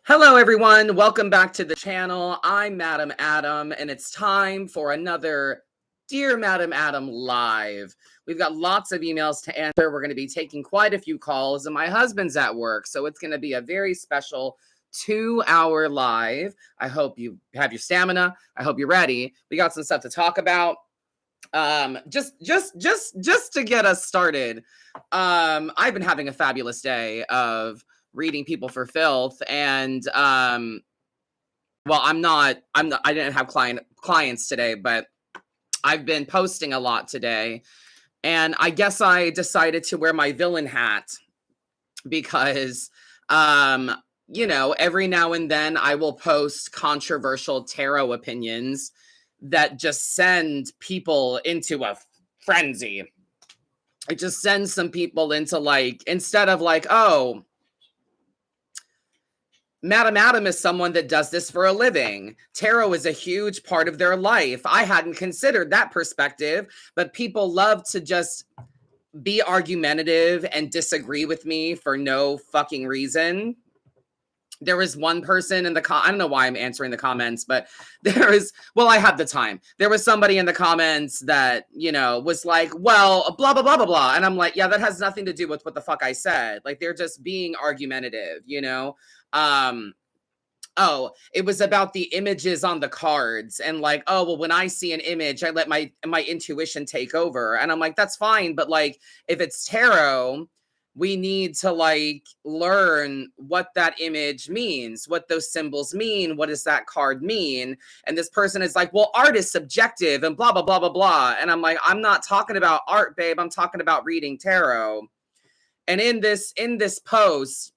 Hello, everyone. Welcome back to the channel. I'm Madam Adam, and it's time for another Dear Madam Adam live. We've got lots of emails to answer. We're going to be taking quite a few calls, and my husband's at work, so it's going to be a very special 2-hour live. I hope you have your stamina. I hope you're ready. We got some stuff to talk about. Just to get us started. I've been having a fabulous day of reading People for Filth, and well, I didn't have clients today, but I've been posting a lot today, and I guess I decided to wear my villain hat because every now and then I will post controversial tarot opinions that just send people into a frenzy. It just sends some people into, like, instead of like, oh, Madam Adam is someone that does this for a living. Tarot is a huge part of their life. I hadn't considered that perspective, but people love to just be argumentative and disagree with me for no fucking reason. There was one person in the I don't know why I'm answering the comments, but I had the time. There was somebody in the comments that, was like, well, blah, blah, blah, blah, blah. And I'm like, yeah, that has nothing to do with what the fuck I said. Like, they're just being argumentative, oh, it was about the images on the cards, and like, oh, well, when I see an image, I let my intuition take over. And I'm like, that's fine. But like, if it's tarot, we need to like learn what that image means, what those symbols mean. What does that card mean? And this person is like, well, art is subjective and blah, blah, blah, blah, blah. And I'm like, I'm not talking about art, babe. I'm talking about reading tarot. And in this post,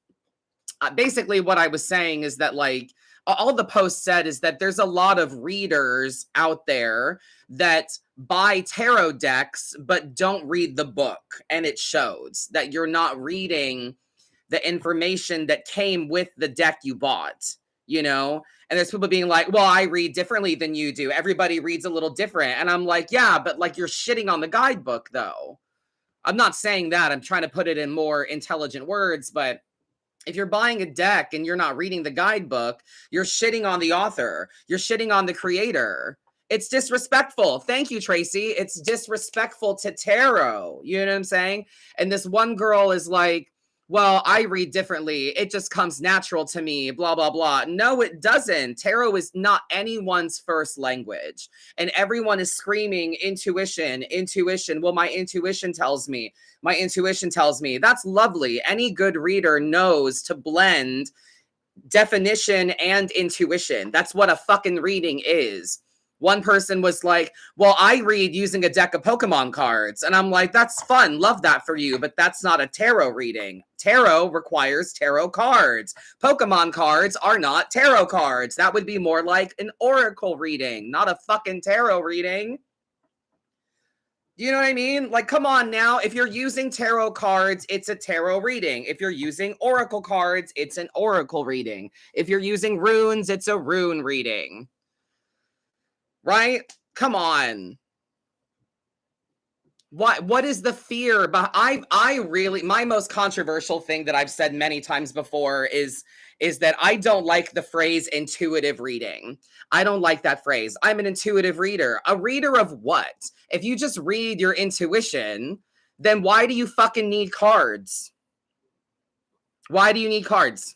basically what I was saying is that, like, all the post said is that there's a lot of readers out there that buy tarot decks but don't read the book, and it shows that you're not reading the information that came with the deck you bought, and there's people being like, well, I read differently than you do. Everybody reads a little different. And I'm like, yeah, but like, you're shitting on the guidebook though. I'm not saying that. I'm trying to put it in more intelligent words, but if you're buying a deck and you're not reading the guidebook, you're shitting on the author. You're shitting on the creator. It's disrespectful. Thank you, Tracy. It's disrespectful to tarot. You know what I'm saying? And this one girl is like, well, I read differently. It just comes natural to me, blah, blah, blah. No, it doesn't. Tarot is not anyone's first language. And everyone is screaming intuition, intuition. Well, my intuition tells me. My intuition tells me. That's lovely. Any good reader knows to blend definition and intuition. That's what a fucking reading is. One person was like, well, I read using a deck of Pokemon cards. And I'm like, that's fun. Love that for you. But that's not a tarot reading. Tarot requires tarot cards. Pokemon cards are not tarot cards. That would be more like an oracle reading, not a fucking tarot reading. Do you know what I mean? Like, come on now. If you're using tarot cards, it's a tarot reading. If you're using oracle cards, it's an oracle reading. If you're using runes, it's a rune reading. Right? Come on. What is the fear? But I really, my most controversial thing that I've said many times before is that I don't like the phrase intuitive reading. I don't like that phrase. I'm an intuitive reader. A reader of what? If you just read your intuition, then why do you fucking need cards? Why do you need cards?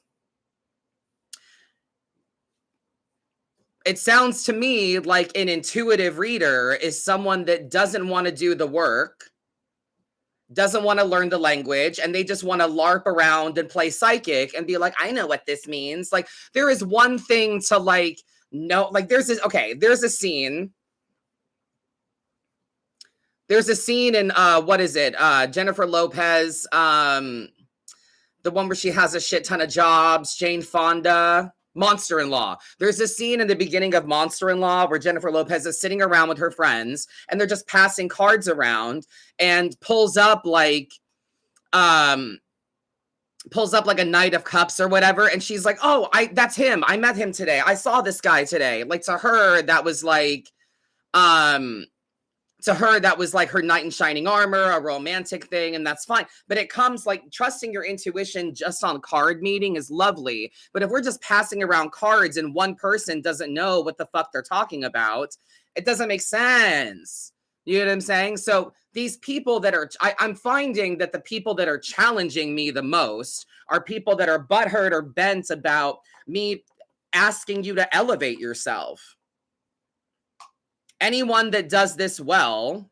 It sounds to me like an intuitive reader is someone that doesn't want to do the work, doesn't want to learn the language, and they just want to LARP around and play psychic and be like, I know what this means. Like, there is one thing to like, no, like there's a scene. There's a scene in, what is it? Jennifer Lopez, the one where she has a shit ton of jobs, Jane Fonda. Monster-in-Law. There's a scene in the beginning of Monster-in-Law where Jennifer Lopez is sitting around with her friends and they're just passing cards around and pulls up like a Knight of Cups or whatever. And she's like, oh, that's him. I met him today. I saw this guy today. Like, to her, that was like, To her, that was like her knight in shining armor, a romantic thing, and that's fine. But it comes like trusting your intuition just on card meeting is lovely. But if we're just passing around cards and one person doesn't know what the fuck they're talking about, it doesn't make sense. You know what I'm saying? So these people that are, I'm finding that the people that are challenging me the most are people that are butthurt or bent about me asking you to elevate yourself. Anyone that does this well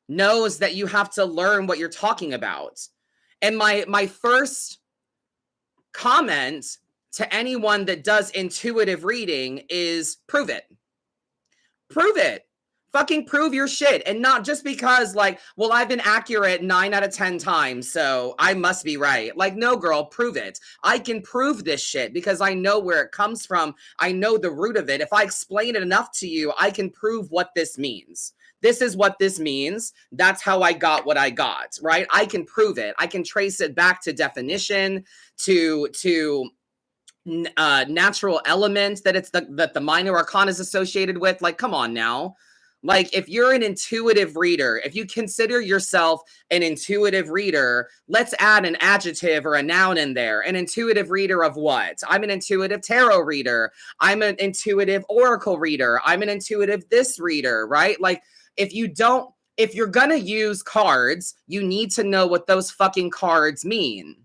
knows that you have to learn what you're talking about. And my first comment to anyone that does intuitive reading is prove it. Prove it. Fucking prove your shit. And not just because like, well, I've been accurate 9 out of 10 times, so I must be right. Like, no, girl, prove it. I can prove this shit because I know where it comes from. I know the root of it. If I explain it enough to you, I can prove what this means. This is what this means. That's how I got what I got, right? I can prove it. I can trace it back to definition, to natural element that it's that the minor arcana is associated with. Like, come on now. Like, if you're an intuitive reader, if you consider yourself an intuitive reader, let's add an adjective or a noun in there. An intuitive reader of what? I'm an intuitive tarot reader. I'm an intuitive oracle reader. I'm an intuitive this reader, right? Like, if you're going to use cards, you need to know what those fucking cards mean.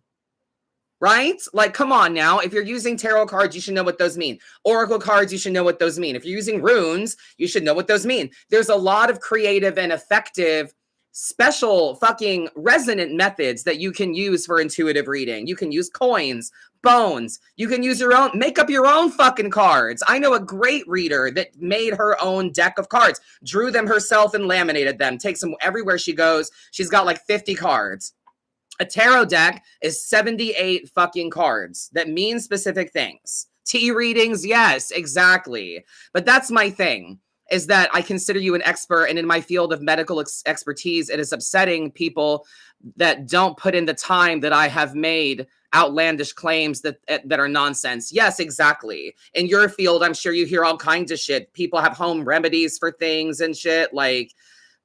Right? Like, come on now. If you're using tarot cards, you should know what those mean. Oracle cards, you should know what those mean. If you're using runes, you should know what those mean. There's a lot of creative and effective, special fucking resonant methods that you can use for intuitive reading. You can use coins, bones. You can use your own, make up your own fucking cards. I know a great reader that made her own deck of cards, drew them herself and laminated them, takes them everywhere she goes. She's got like 50 cards. A tarot deck is 78 fucking cards that mean specific things. Tea readings, yes, exactly. But that's my thing, is that I consider you an expert, and in my field of medical expertise, it is upsetting people that don't put in the time that I have made outlandish claims that are nonsense. Yes, exactly. In your field, I'm sure you hear all kinds of shit. People have home remedies for things and shit, like...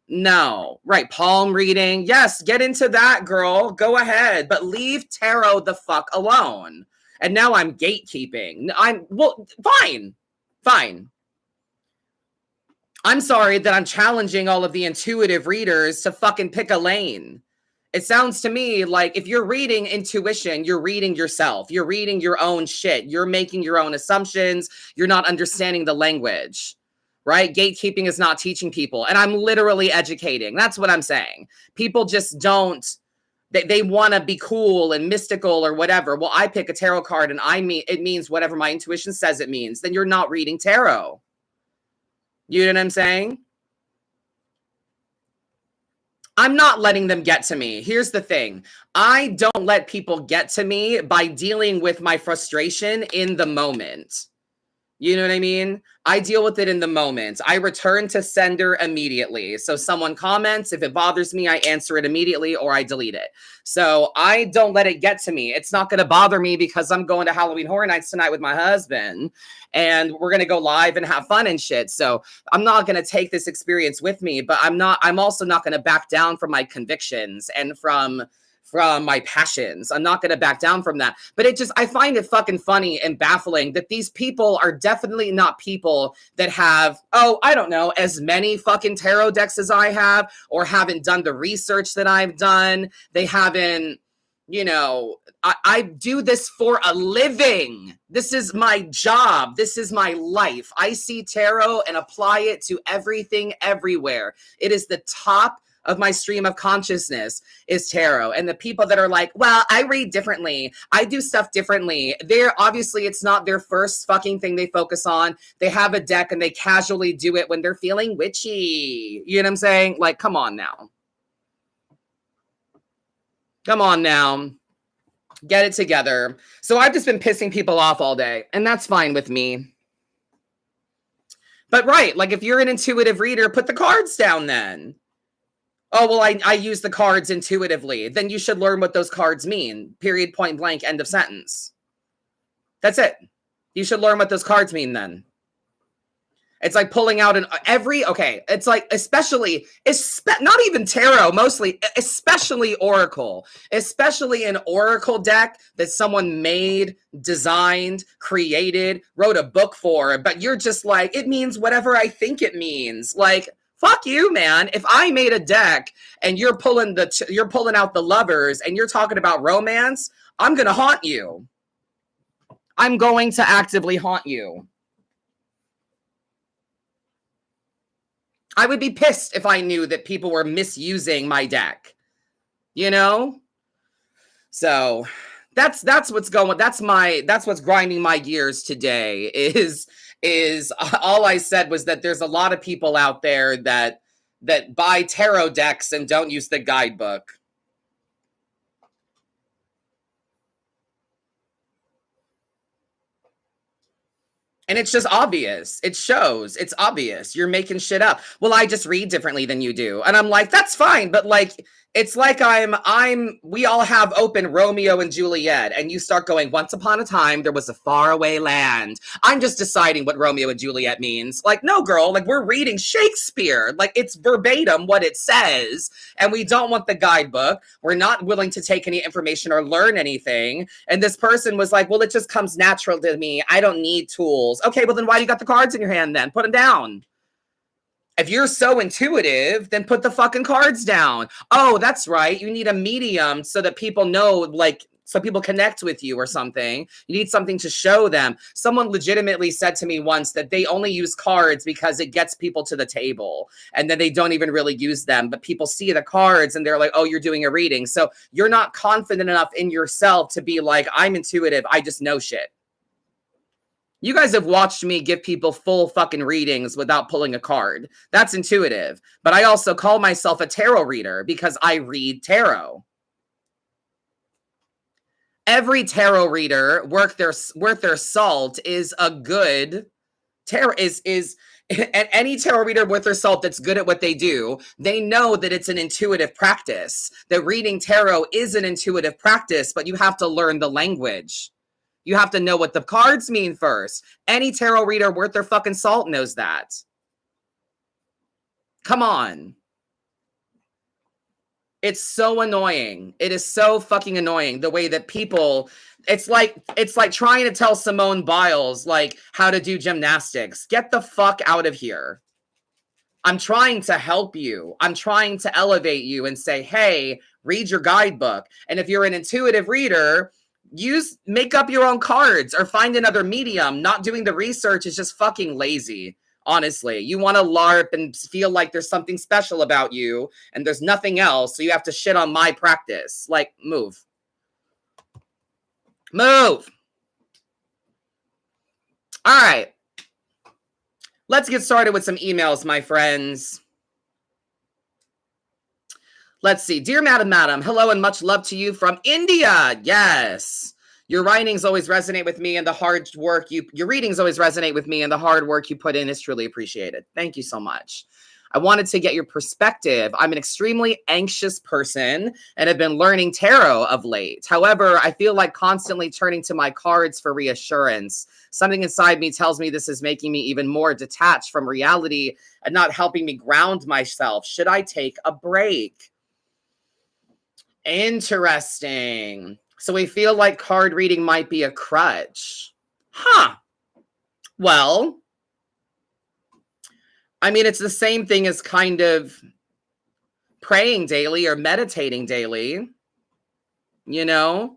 No, right. Palm reading. Yes, get into that, girl. Go ahead. But leave tarot the fuck alone. And now I'm gatekeeping. Fine. I'm sorry that I'm challenging all of the intuitive readers to fucking pick a lane. It sounds to me like if you're reading intuition, you're reading yourself. You're reading your own shit. You're making your own assumptions. You're not understanding the language. Right? Gatekeeping is not teaching people. And I'm literally educating. That's what I'm saying. People just don't, they want to be cool and mystical or whatever. Well, I pick a tarot card and it means whatever my intuition says it means. Then you're not reading tarot. You know what I'm saying? I'm not letting them get to me. Here's the thing. I don't let people get to me by dealing with my frustration in the moment. You know what I mean? I deal with it in the moment. I return to sender immediately. So someone comments, if it bothers me, I answer it immediately or I delete it. So I don't let it get to me. It's not going to bother me because I'm going to Halloween Horror Nights tonight with my husband and we're going to go live and have fun and shit. So I'm not going to take this experience with me, but I'm also not going to back down from my convictions and from my passions. I'm not going to back down from that. But I find it fucking funny and baffling that these people are definitely not people that have, I don't know, as many fucking tarot decks as I have, or haven't done the research that I've done. They haven't, I do this for a living. This is my job. This is my life. I see tarot and apply it to everything, everywhere. It is the top of my stream of consciousness is tarot. And the people that are like, well, I read differently. I do stuff differently. Obviously it's not their first fucking thing they focus on. They have a deck and they casually do it when they're feeling witchy. You know what I'm saying? Like, come on now. Come on now. Get it together. So I've just been pissing people off all day, and that's fine with me. But right, like if you're an intuitive reader, put the cards down then. Oh, well, I use the cards intuitively. Then you should learn what those cards mean. Period, point blank, end of sentence. That's it. You should learn what those cards mean then. It's like pulling out okay, it's like not even tarot, mostly, especially Oracle, especially an Oracle deck that someone made, designed, created, wrote a book for, but you're just like, it means whatever I think it means. Like, fuck you, man. If I made a deck and you're pulling out the lovers and you're talking about romance, I'm going to haunt you. I'm going to actively haunt you. I would be pissed if I knew that people were misusing my deck, you know? So that's what's grinding my gears today is all I said was that there's a lot of people out there that buy tarot decks and don't use the guidebook. And it's just obvious. It shows. It's obvious. You're making shit up. Well, I just read differently than you do. And I'm like, that's fine. But like, it's like we all have open Romeo and Juliet. And you start going, once upon a time, there was a faraway land. I'm just deciding what Romeo and Juliet means. Like, no, girl, like we're reading Shakespeare. Like it's verbatim what it says. And we don't want the guidebook. We're not willing to take any information or learn anything. And this person was like, well, it just comes natural to me. I don't need tools. Okay, well then why do you got the cards in your hand then? Put them down. If you're so intuitive, then put the fucking cards down. Oh, that's right. You need a medium so that people know, like, so people connect with you or something. You need something to show them. Someone legitimately said to me once that they only use cards because it gets people to the table and then they don't even really use them. But people see the cards and they're like, oh, you're doing a reading. So you're not confident enough in yourself to be like, I'm intuitive. I just know shit. You guys have watched me give people full fucking readings without pulling a card. That's intuitive. But I also call myself a tarot reader because I read tarot. Every tarot reader worth their salt is a good tarot and any tarot reader worth their salt that's good at what they do, they know that it's an intuitive practice. That reading tarot is an intuitive practice, but you have to learn the language. You have to know what the cards mean first. Any tarot reader worth their fucking salt knows that. Come on. It's so annoying. It is so fucking annoying the way that people, it's like trying to tell Simone Biles like how to do gymnastics. Get the fuck out of here. I'm trying to help you. I'm trying to elevate you and say, hey, read your guidebook. And if you're an intuitive reader, make up your own cards or find another medium. Not doing the research is just fucking lazy. Honestly, you want to LARP and feel like there's something special about you and there's nothing else. So you have to shit on my practice. Like, move. Move. All right. Let's get started with some emails, my friends. Let's see. Dear Madam, hello and much love to you from India. Yes. Your writings always resonate with me and the hard work your readings always resonate with me and the hard work you put in is truly appreciated. Thank you so much. I wanted to get your perspective. I'm an extremely anxious person and have been learning tarot of late. However, I feel like constantly turning to my cards for reassurance. Something inside me tells me this is making me even more detached from reality and not helping me ground myself. Should I take a break? Interesting. So we feel like card reading might be a crutch. Huh. Well, I mean, it's the same thing as kind of praying daily or meditating daily. You know?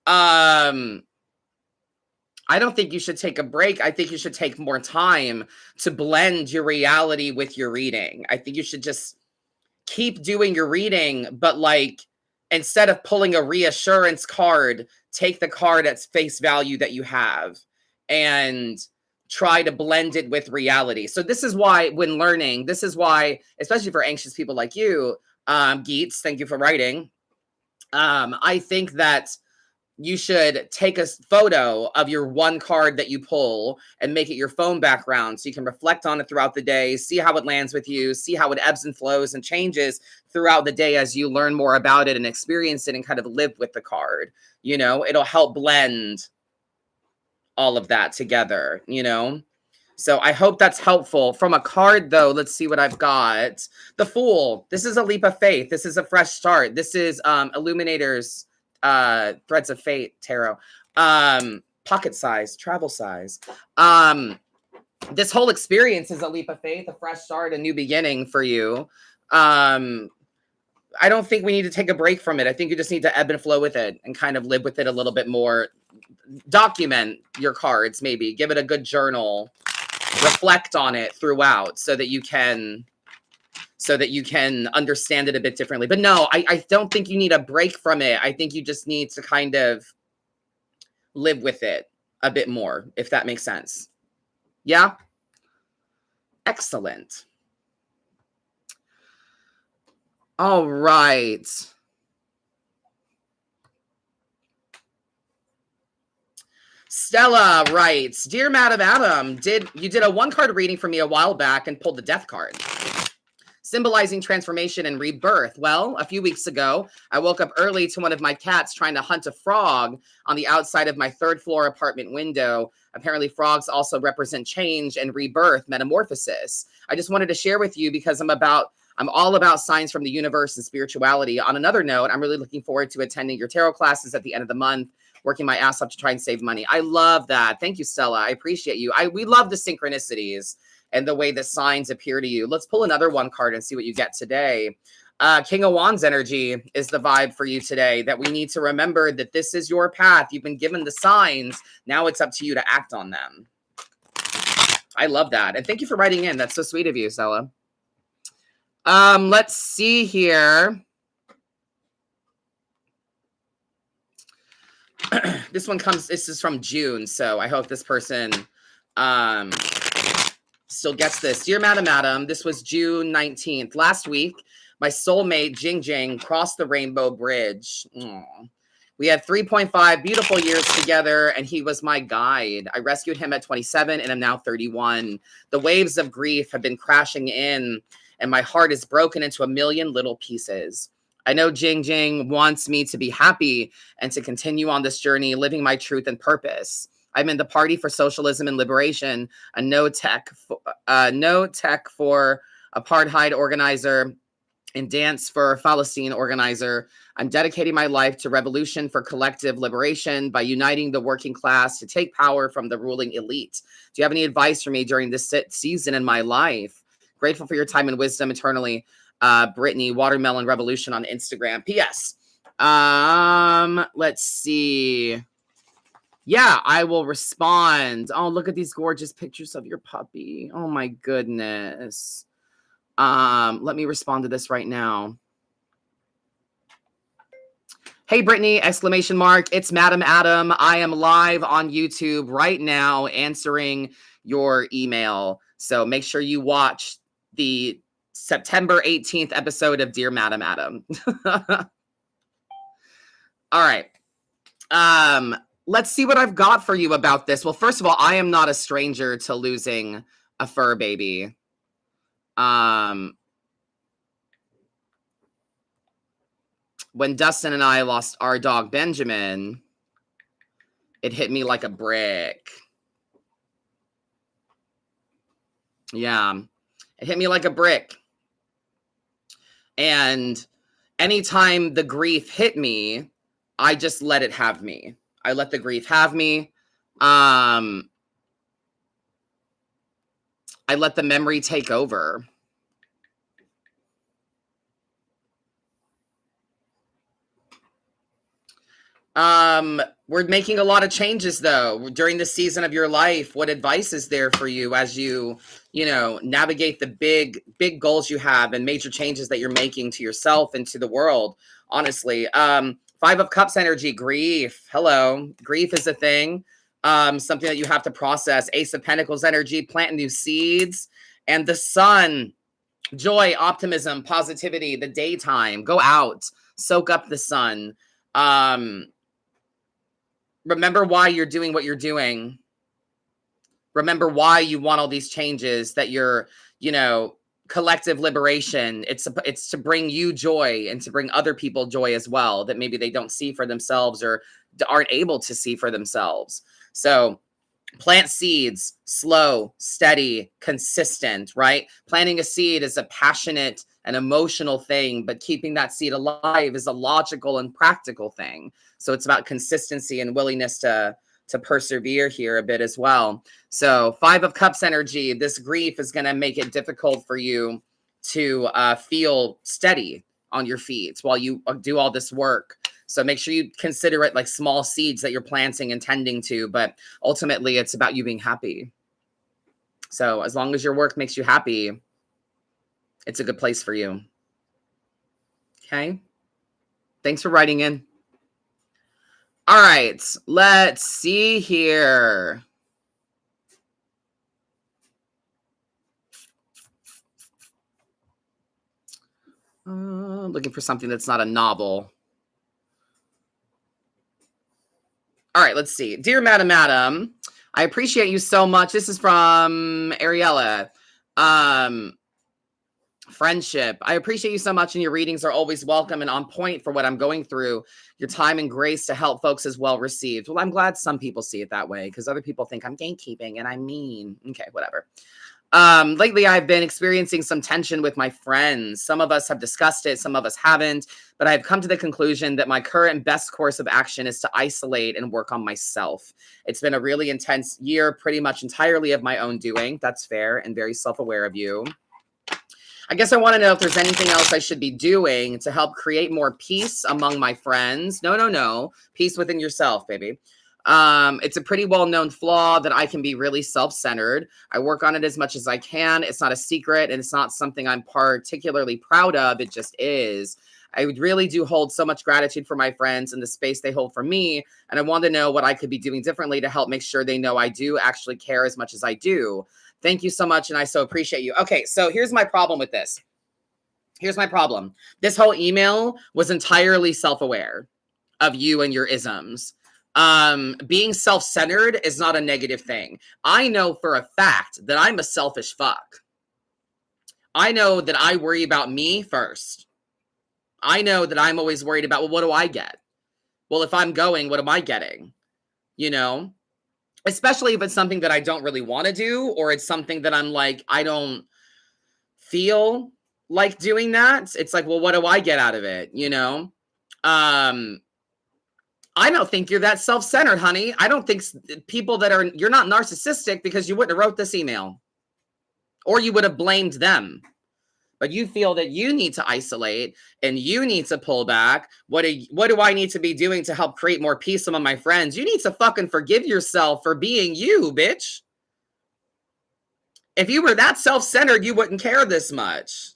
I don't think you should take a break. I think you should take more time to blend your reality with your reading. I think you should just keep doing your reading, but like, instead of pulling a reassurance card, take the card at face value that you have and try to blend it with reality. So this is why when learning, especially for anxious people like you, Geets, thank you for writing. I think that you should take a photo of your one card that you pull and make it your phone background so you can reflect on it throughout the day, see how it lands with you, see how it ebbs and flows and changes throughout the day as you learn more about it and experience it and kind of live with the card. You know, it'll help blend all of that together, you know? So I hope that's helpful. From a card, though, let's see what I've got. The Fool. This is a leap of faith. This is a fresh start. This is Illuminator's Threads of Fate tarot. Pocket size, travel size. This whole experience is a leap of faith, a fresh start, a new beginning for you. I don't think we need to take a break from it. I think you just need to ebb and flow with it and kind of live with it a little bit more. Document your cards, maybe. Give it a good journal. Reflect on it throughout so that you can understand it a bit differently. But no, I don't think you need a break from it. I think you just need to kind of live with it a bit more, if that makes sense. Yeah? Excellent. All right. Stella writes, Dear Madam Adam, you did a one-card reading for me a while back and pulled the Death card, symbolizing transformation and rebirth. Well, a few weeks ago, I woke up early to one of my cats trying to hunt a frog on the outside of my third floor apartment window. Apparently, frogs also represent change and rebirth, metamorphosis. I just wanted to share with you because I'm all about signs from the universe and spirituality. On another note, I'm really looking forward to attending your tarot classes at the end of the month, working my ass off to try and save money. I love that. Thank you, Stella. I appreciate you. We love the synchronicities and the way that signs appear to you. Let's pull another one card and see what you get today. King of Wands energy is the vibe for you today, that we need to remember that this is your path. You've been given the signs. Now it's up to you to act on them. I love that. And thank you for writing in. That's so sweet of you, Stella. Let's see here. This is from June, so I hope this person still gets this. Dear Madam Adam, this was June 19th. Last week, my soulmate, Jing Jing, crossed the Rainbow Bridge. Aww. We had 3.5 beautiful years together, and he was my guide. I rescued him at 27, and I'm now 31. The waves of grief have been crashing in, and my heart is broken into a million little pieces. I know Jing Jing wants me to be happy and to continue on this journey, living my truth and purpose. I'm in the Party for Socialism and Liberation, a no tech for apartheid organizer and Dance for Palestine organizer. I'm dedicating my life to revolution for collective liberation by uniting the working class to take power from the ruling elite. Do you have any advice for me during this season in my life? Grateful for your time and wisdom eternally. Brittany, Watermelon Revolution on Instagram. P.S. Let's see. Yeah, I will respond. Oh, look at these gorgeous pictures of your puppy. Oh my goodness. Let me respond to this right now. Hey, Brittany, exclamation mark. It's Madam Adam. I am live on YouTube right now answering your email. So make sure you watch the September 18th episode of Dear Madam Adam. All right. Let's see what I've got for you about this. Well, first of all, I am not a stranger to losing a fur baby. When Dustin and I lost our dog, Benjamin, it hit me like a brick. Yeah, it hit me like a brick. And anytime the grief hit me, I just let it have me. I let the grief have me. I let the memory take over. We're making a lot of changes though during the season of your life. What advice is there for you as you navigate the big goals you have and major changes that you're making to yourself and to the world? Honestly, 5 of Cups energy, grief. Hello, grief is a thing. Something that you have to process. Ace of Pentacles energy, plant new seeds, and the Sun, joy, optimism, positivity. The daytime, go out, soak up the sun. Remember why you're doing what you're doing. Remember why you want all these changes, that you're, collective liberation. It's to bring you joy and to bring other people joy as well, that maybe they don't see for themselves or aren't able to see for themselves. So Plant seeds, slow, steady, consistent, right? Planting a seed is a passionate and emotional thing, but keeping that seed alive is a logical and practical thing. So it's about consistency and willingness to persevere here a bit as well. So 5 of Cups energy, this grief is going to make it difficult for you to feel steady on your feet while you do all this work. So make sure you consider it like small seeds that you're planting and tending to, but ultimately it's about you being happy. So as long as your work makes you happy, it's a good place for you. Okay. Thanks for writing in. All right, let's see here. Looking for something that's not a novel. All right, let's see. Dear Madam, I appreciate you so much. This is from Ariella. Friendship. I appreciate you so much, and your readings are always welcome and on point for what I'm going through. Your time and grace to help folks is well received. Well, I'm glad some people see it that way because other people think I'm gatekeeping and I'm mean. Okay, whatever. Lately, I've been experiencing some tension with my friends. Some of us have discussed it, some of us haven't, but I've come to the conclusion that my current best course of action is to isolate and work on myself. It's been a really intense year, pretty much entirely of my own doing. That's fair and very self-aware of you. I guess I want to know if there's anything else I should be doing to help create more peace among my friends. No. Peace within yourself, baby. It's a pretty well-known flaw that I can be really self-centered. I work on it as much as I can. It's not a secret, and it's not something I'm particularly proud of. It just is. I really do hold so much gratitude for my friends and the space they hold for me, and I want to know what I could be doing differently to help make sure they know I do actually care as much as I do. Thank you so much, and I so appreciate you. Okay, so here's my problem with this. Here's my problem. This whole email was entirely self-aware of you and your isms. Being self-centered is not a negative thing. I know for a fact that I'm a selfish fuck. I know that I worry about me first. I know that I'm always worried about, well, what do I get? Well, if I'm going, what am I getting? You know? Especially if it's something that I don't really want to do, or it's something that I'm like, I don't feel like doing that. It's like, well, what do I get out of it? You know? I don't think you're that self-centered, honey. I don't think people that are, you're not narcissistic because you wouldn't have wrote this email or you would have blamed them. But you feel that you need to isolate and you need to pull back. What do I need to be doing to help create more peace among my friends? You need to fucking forgive yourself for being you, bitch. If you were that self-centered, you wouldn't care this much.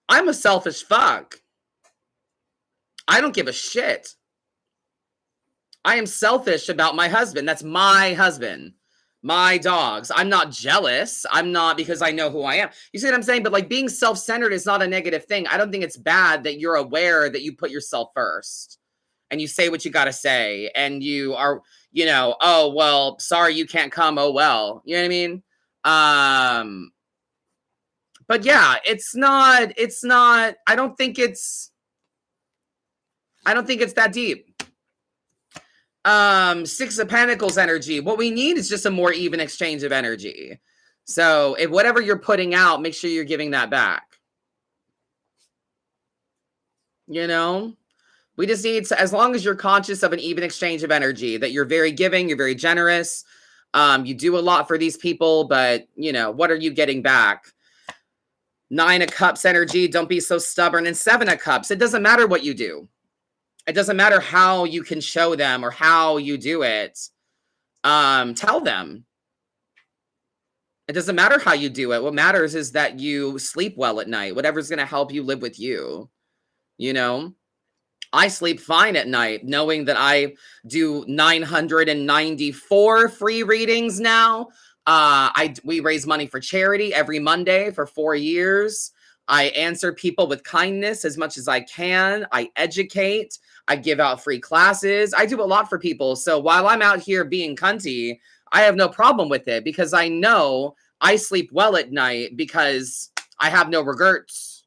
I'm a selfish fuck. I don't give a shit. I am selfish about my husband. That's my husband. My dogs. I'm not jealous. I'm not, because I know who I am. You see what I'm saying? But like, being self-centered is not a negative thing. I don't think it's bad that you're aware that you put yourself first and you say what you got to say. And you are, you know, oh, well, sorry, you can't come. Oh, well, you know what I mean? But yeah, it's not, I don't think it's that deep. 6 of Pentacles energy. What we need is just a more even exchange of energy. So if whatever you're putting out, make sure you're giving that back. You know, we just need to, as long as you're conscious of an even exchange of energy, that you're very giving, you're very generous. You do a lot for these people, but you know, what are you getting back? 9 of Cups energy. Don't be so stubborn. And 7 of Cups. It doesn't matter what you do. It doesn't matter how you can show them or how you do it. Tell them. It doesn't matter how you do it. What matters is that you sleep well at night. Whatever's going to help you live with you. You know, I sleep fine at night, knowing that I do 994 free readings now. We raise money for charity every Monday for 4 years. I answer people with kindness as much as I can. I educate. I give out free classes. I do a lot for people. So while I'm out here being cunty, I have no problem with it because I know I sleep well at night because I have no regrets.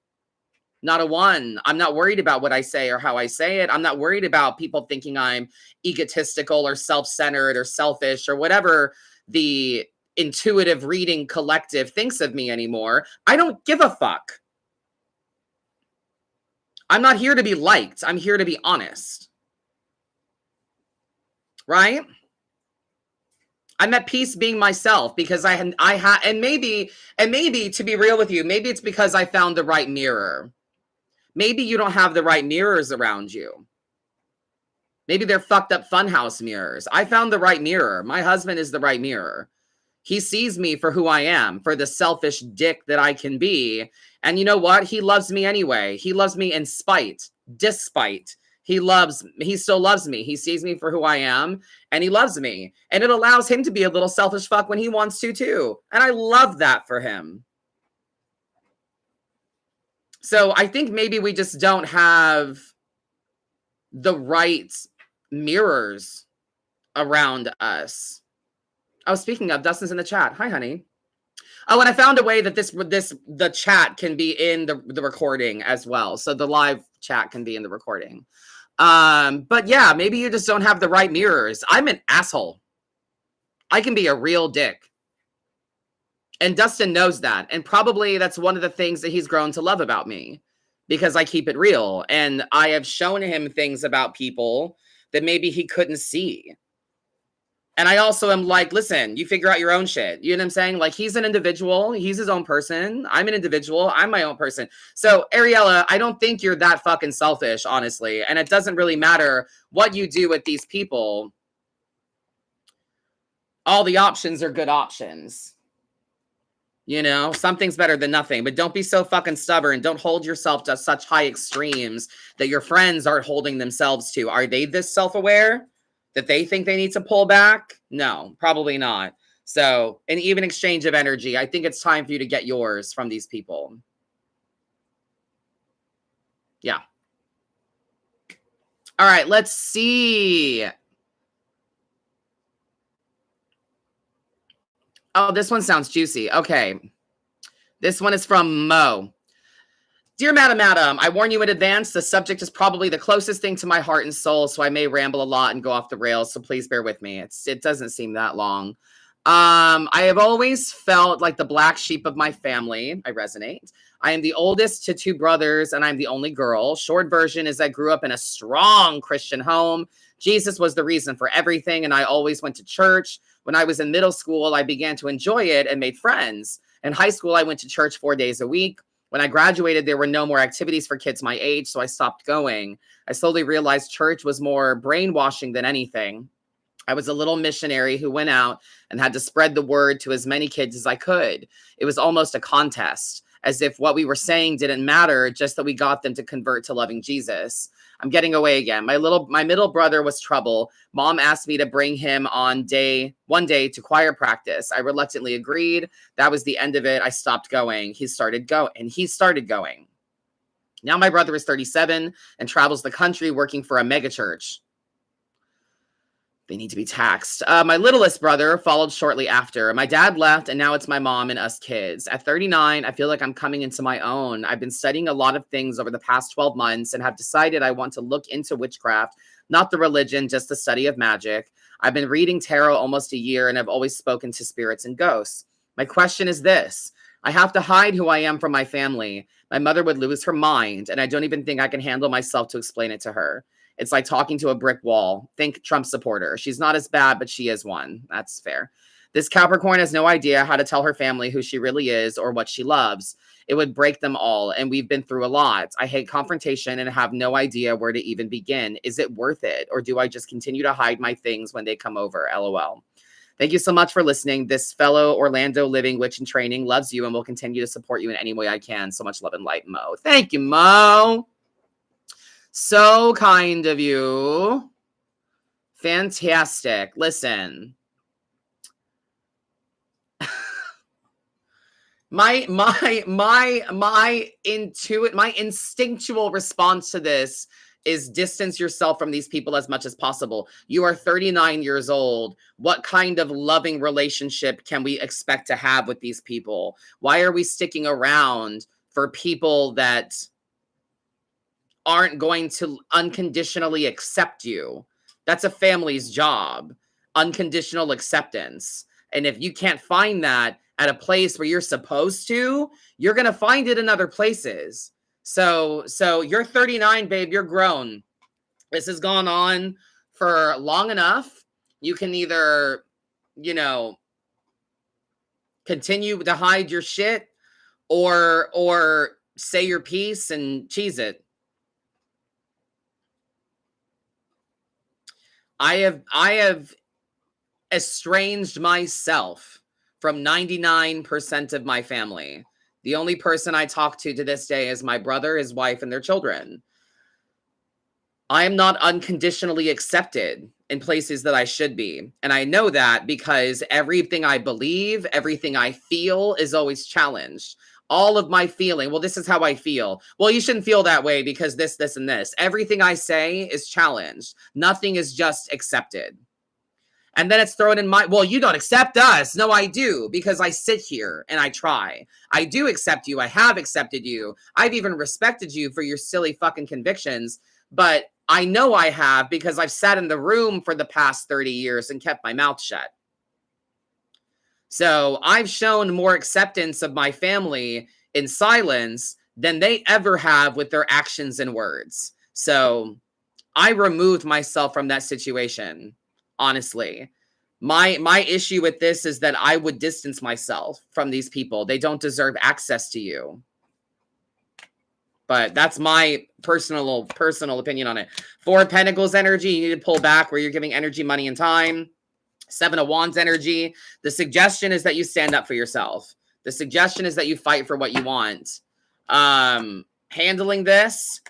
Not a one. I'm not worried about what I say or how I say it. I'm not worried about people thinking I'm egotistical or self-centered or selfish or whatever the intuitive reading collective thinks of me anymore. I don't give a fuck. I'm not here to be liked. I'm here to be honest. Right? I'm at peace being myself because and maybe to be real with you, maybe it's because I found the right mirror. Maybe you don't have the right mirrors around you. Maybe they're fucked up funhouse mirrors. I found the right mirror. My husband is the right mirror. He sees me for who I am, for the selfish dick that I can be. And you know what? He loves me anyway. He loves me in spite, despite. He still loves me. He sees me for who I am and he loves me. And it allows him to be a little selfish fuck when he wants to too. And I love that for him. So I think maybe we just don't have the right mirrors around us. Oh, speaking of, Dustin's in the chat. Hi, honey. Oh, and I found a way that the chat can be in the recording as well. So the live chat can be in the recording. But yeah, maybe you just don't have the right mirrors. I'm an asshole. I can be a real dick. And Dustin knows that. And probably that's one of the things that he's grown to love about me because I keep it real. And I have shown him things about people that maybe he couldn't see. And I also am like, listen, you figure out your own shit. You know what I'm saying? Like, he's an individual. He's his own person. I'm an individual. I'm my own person. So, Ariella, I don't think you're that fucking selfish, honestly. And it doesn't really matter what you do with these people. All the options are good options. You know, something's better than nothing. But don't be so fucking stubborn. Don't hold yourself to such high extremes that your friends aren't holding themselves to. Are they this self-aware that they think they need to pull back? No, probably not. So an even exchange of energy. I think it's time for you to get yours from these people. Yeah. All right, let's see. Oh, this one sounds juicy. Okay. This one is from Mo. Dear Madam, I warn you in advance, the subject is probably the closest thing to my heart and soul, so I may ramble a lot and go off the rails, so please bear with me. It doesn't seem that long. I have always felt like the black sheep of my family. I resonate. I am the oldest to two brothers, and I'm the only girl. Short version is I grew up in a strong Christian home. Jesus was the reason for everything, and I always went to church. When I was in middle school, I began to enjoy it and made friends. In high school, I went to church 4 days a week. When I graduated, there were no more activities for kids my age, so I stopped going. I slowly realized church was more brainwashing than anything. I was a little missionary who went out and had to spread the word to as many kids as I could. It was almost a contest, as if what we were saying didn't matter, just that we got them to convert to loving Jesus. I'm getting away again. My middle brother was trouble. Mom asked me to bring him on one day to choir practice. I reluctantly agreed. That was the end of it. I stopped going. He started going. Now my brother is 37 and travels the country working for a megachurch. They need to be taxed. My littlest brother followed shortly after. My dad left, and now it's my mom and us kids. At 39, I feel like I'm coming into my own. I've been studying a lot of things over the past 12 months and have decided I want to look into witchcraft, not the religion, just the study of magic. I've been reading tarot almost a year, and I've always spoken to spirits and ghosts. My question is this. I have to hide who I am from my family. My mother would lose her mind, and I don't even think I can handle myself to explain it to her. It's like talking to a brick wall. Think Trump supporter. She's not as bad, but she is one. That's fair. This Capricorn has no idea how to tell her family who she really is or what she loves. It would break them all, and we've been through a lot. I hate confrontation and have no idea where to even begin. Is it worth it, or do I just continue to hide my things when they come over? LOL. Thank you so much for listening. This fellow Orlando living witch in training loves you and will continue to support you in any way I can. So much love and light, Mo. Thank you, Mo. So kind of you. Fantastic. Listen. My instinctual response to this is distance yourself from these people as much as possible. You are 39 years old. What kind of loving relationship can we expect to have with these people? Why are we sticking around for people that aren't going to unconditionally accept you. That's a family's job, unconditional acceptance. And if you can't find that at a place where you're supposed to, you're going to find it in other places. So you're 39, babe, you're grown. This has gone on for long enough. You can either, you know, continue to hide your shit or say your piece and cheese it. I have estranged myself from 99% of my family. The only person I talk to this day is my brother, his wife, and their children. I am not unconditionally accepted in places that I should be. And I know that because everything I believe, everything I feel is always challenged. All of my feeling, well, this is how I feel. Well, you shouldn't feel that way because this, and this. Everything I say is challenged. Nothing is just accepted. And then it's thrown in my, well, you don't accept us. No, I do, because I sit here and I try. I do accept you. I have accepted you. I've even respected you for your silly fucking convictions. But I know I have because I've sat in the room for the past 30 years and kept my mouth shut. So I've shown more acceptance of my family in silence than they ever have with their actions and words. So I removed myself from that situation, honestly. My issue with this is that I would distance myself from these people. They don't deserve access to you. But that's my personal opinion on it. 4 of Pentacles energy, you need to pull back where you're giving energy, money, and time. 7 of Wands energy. The suggestion is that you stand up for yourself. The suggestion is that you fight for what you want. Handling this,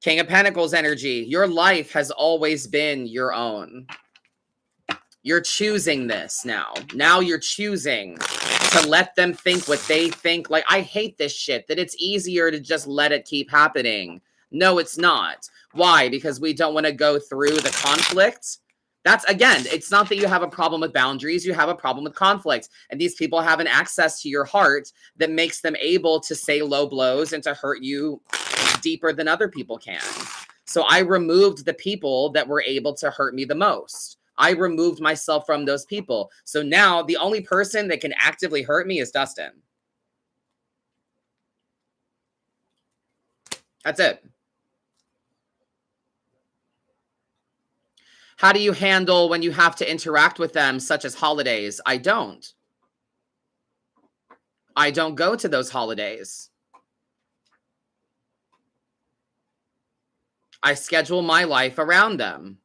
King of Pentacles energy. Your life has always been your own. You're choosing this now. Now you're choosing to let them think what they think. Like, I hate this shit, that it's easier to just let it keep happening. No, it's not. Why? Because we don't want to go through the conflict. That's, again, it's not that you have a problem with boundaries. You have a problem with conflict. And these people have an access to your heart that makes them able to say low blows and to hurt you deeper than other people can. So I removed the people that were able to hurt me the most. I removed myself from those people. So now the only person that can actively hurt me is Dustin. That's it. How do you handle when you have to interact with them, such as holidays? I don't. I don't go to those holidays. I schedule my life around them.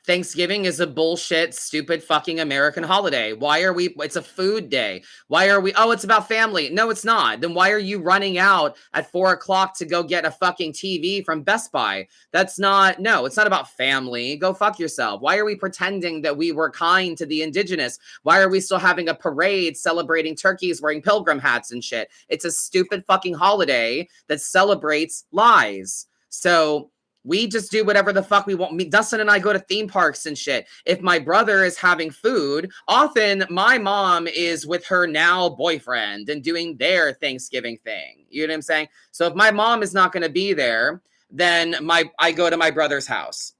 Thanksgiving is a bullshit, stupid fucking American holiday. Why are we, it's a food day. Why are we, oh, it's about family. No, it's not. Then why are you running out at 4 o'clock to go get a fucking TV from Best Buy? That's not, no, it's not about family. Go fuck yourself. Why are we pretending that we were kind to the indigenous? Why are we still having a parade celebrating turkeys wearing pilgrim hats and shit? It's a stupid fucking holiday that celebrates lies. So we just do whatever the fuck we want. Dustin and I go to theme parks and shit. If my brother is having food, often my mom is with her now boyfriend and doing their Thanksgiving thing. You know what I'm saying? So if my mom is not going to be there, then I go to my brother's house.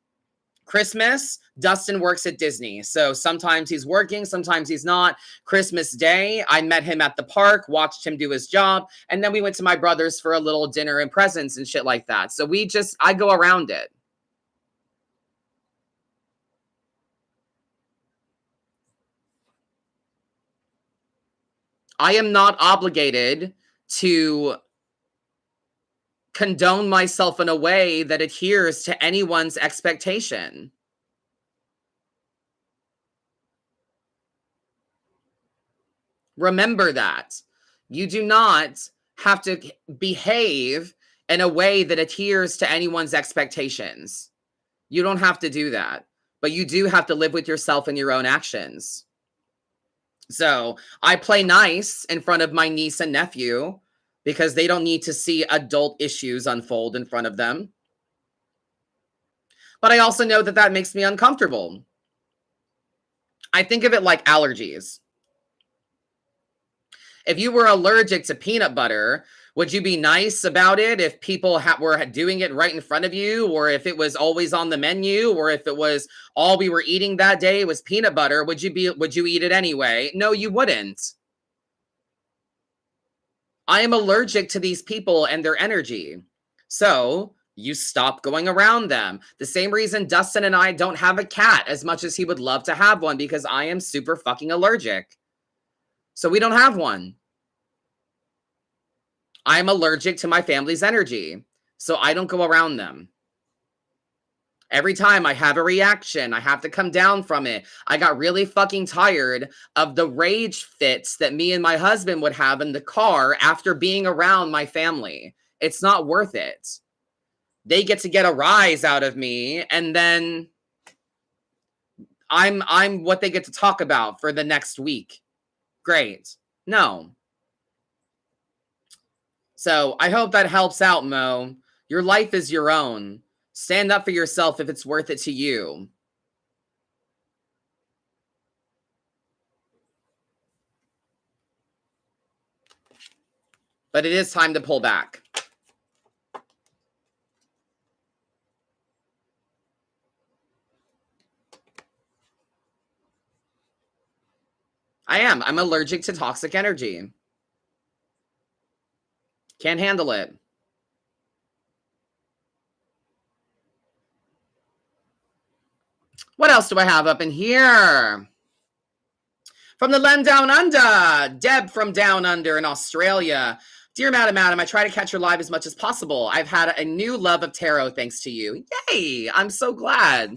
Christmas, Dustin works at Disney. So sometimes he's working, sometimes he's not. Christmas Day, I met him at the park, watched him do his job, and then we went to my brother's for a little dinner and presents and shit like that. So I go around it. I am not obligated to condone myself in a way that adheres to anyone's expectation. Remember that. You do not have to behave in a way that adheres to anyone's expectations. You don't have to do that. But you do have to live with yourself and your own actions. So I play nice in front of my niece and nephew because they don't need to see adult issues unfold in front of them. But I also know that that makes me uncomfortable. I think of it like allergies. If you were allergic to peanut butter, would you be nice about it if people were doing it right in front of you, or if it was always on the menu, or if it was all we were eating that day was peanut butter? Would you eat it anyway? No, you wouldn't. I am allergic to these people and their energy. So you stop going around them. The same reason Dustin and I don't have a cat as much as he would love to have one, because I am super fucking allergic. So we don't have one. I'm allergic to my family's energy, so I don't go around them. Every time I have a reaction, I have to come down from it. I got really fucking tired of the rage fits that me and my husband would have in the car after being around my family. It's not worth it. They get to get a rise out of me, and then I'm what they get to talk about for the next week. Great. No. So I hope that helps out, Mo. Your life is your own. Stand up for yourself if it's worth it to you. But it is time to pull back. I am. I'm allergic to toxic energy. Can't handle it. What else do I have up in here? From the land down under, Deb from down under in Australia. Dear Madam, I try to catch your live as much as possible. I've had a new love of tarot thanks to you. Yay! I'm so glad.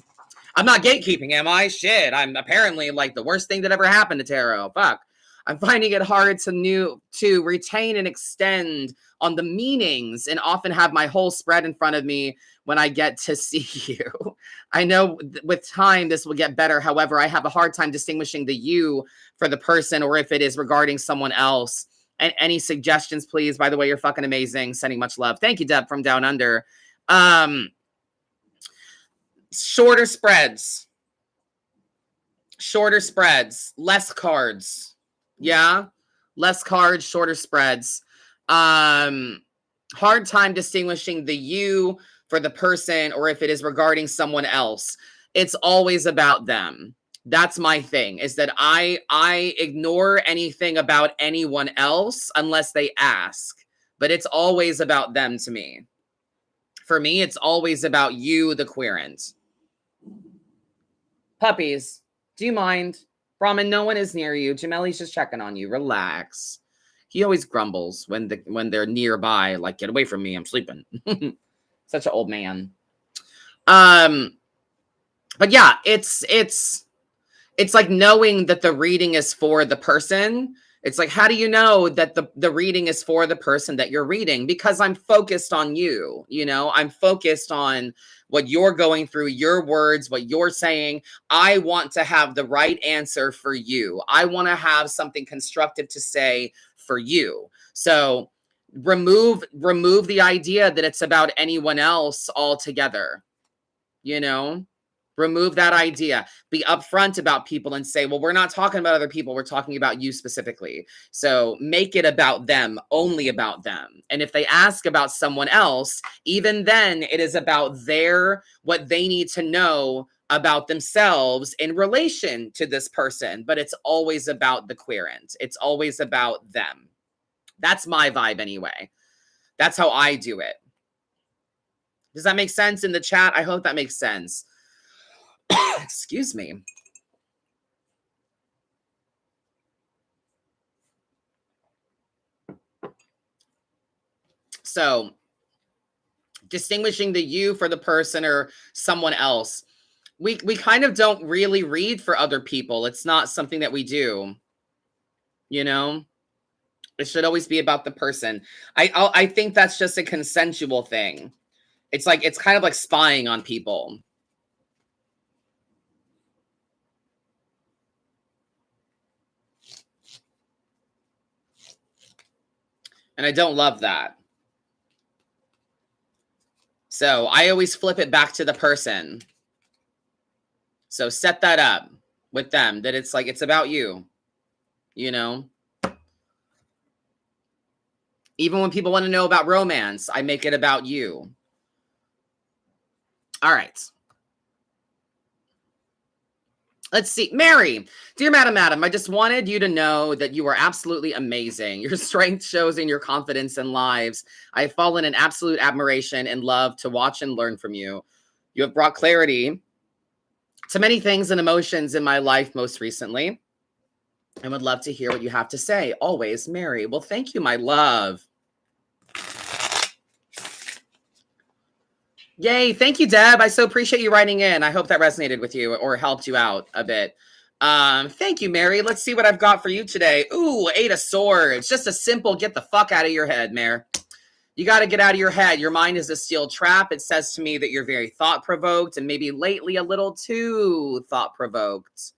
I'm not gatekeeping, am I? Shit, I'm apparently like the worst thing that ever happened to tarot. Fuck. I'm finding it hard to retain and extend on the meanings, and often have my whole spread in front of me when I get to see you. I know with time this will get better. However, I have a hard time distinguishing the you for the person, or if it is regarding someone else. And any suggestions, please? By the way, you're fucking amazing. Sending much love. Thank you, Deb from down under. Shorter spreads, less cards. Yeah. Less cards, shorter spreads. Hard time distinguishing the you for the person, or if it is regarding someone else. It's always about them. That's my thing, is that I ignore anything about anyone else unless they ask, but it's always about them to me. For me, it's always about you, the querent. Puppies, do you mind? Brahmin, no one is near you. Jameli's just checking on you. Relax. He always grumbles when they're nearby, like, get away from me, I'm sleeping. Such an old man. But yeah, it's like knowing that the reading is for the person. It's like, how do you know that the reading is for the person that you're reading? Because I'm focused on you, I'm focused on what you're going through, your words, what you're saying. I want to have the right answer for you. I want to have something constructive to say for you. So remove the idea that it's about anyone else altogether. Remove that idea. Be upfront about people and say, well, we're not talking about other people. We're talking about you specifically. So make it about them, only about them. And if they ask about someone else, even then it is about what they need to know about themselves in relation to this person. But it's always about the querent. It's always about them. That's my vibe anyway. That's how I do it. Does that make sense in the chat? I hope that makes sense. Excuse me. So, distinguishing the you for the person or someone else. We kind of don't really read for other people. It's not something that we do. It should always be about the person. I think that's just a consensual thing. It's kind of like spying on people. And I don't love that. So I always flip it back to the person. So set that up with them, that it's like, it's about you, Even when people want to know about romance, I make it about you. All right. Let's see. Mary, dear Madam, I just wanted you to know that you are absolutely amazing. Your strength shows in your confidence and lives. I've fallen in absolute admiration and love to watch and learn from you. You have brought clarity to many things and emotions in my life most recently. I would love to hear what you have to say. Always, Mary. Well, thank you, my love. Yay. Thank you, Deb. I so appreciate you writing in. I hope that resonated with you or helped you out a bit. Thank you, Mary. Let's see what I've got for you today. Ooh, 8 of Swords. Just a simple get the fuck out of your head, Mary. You got to get out of your head. Your mind is a steel trap. It says to me that you're very thought-provoked and maybe lately a little too thought-provoked.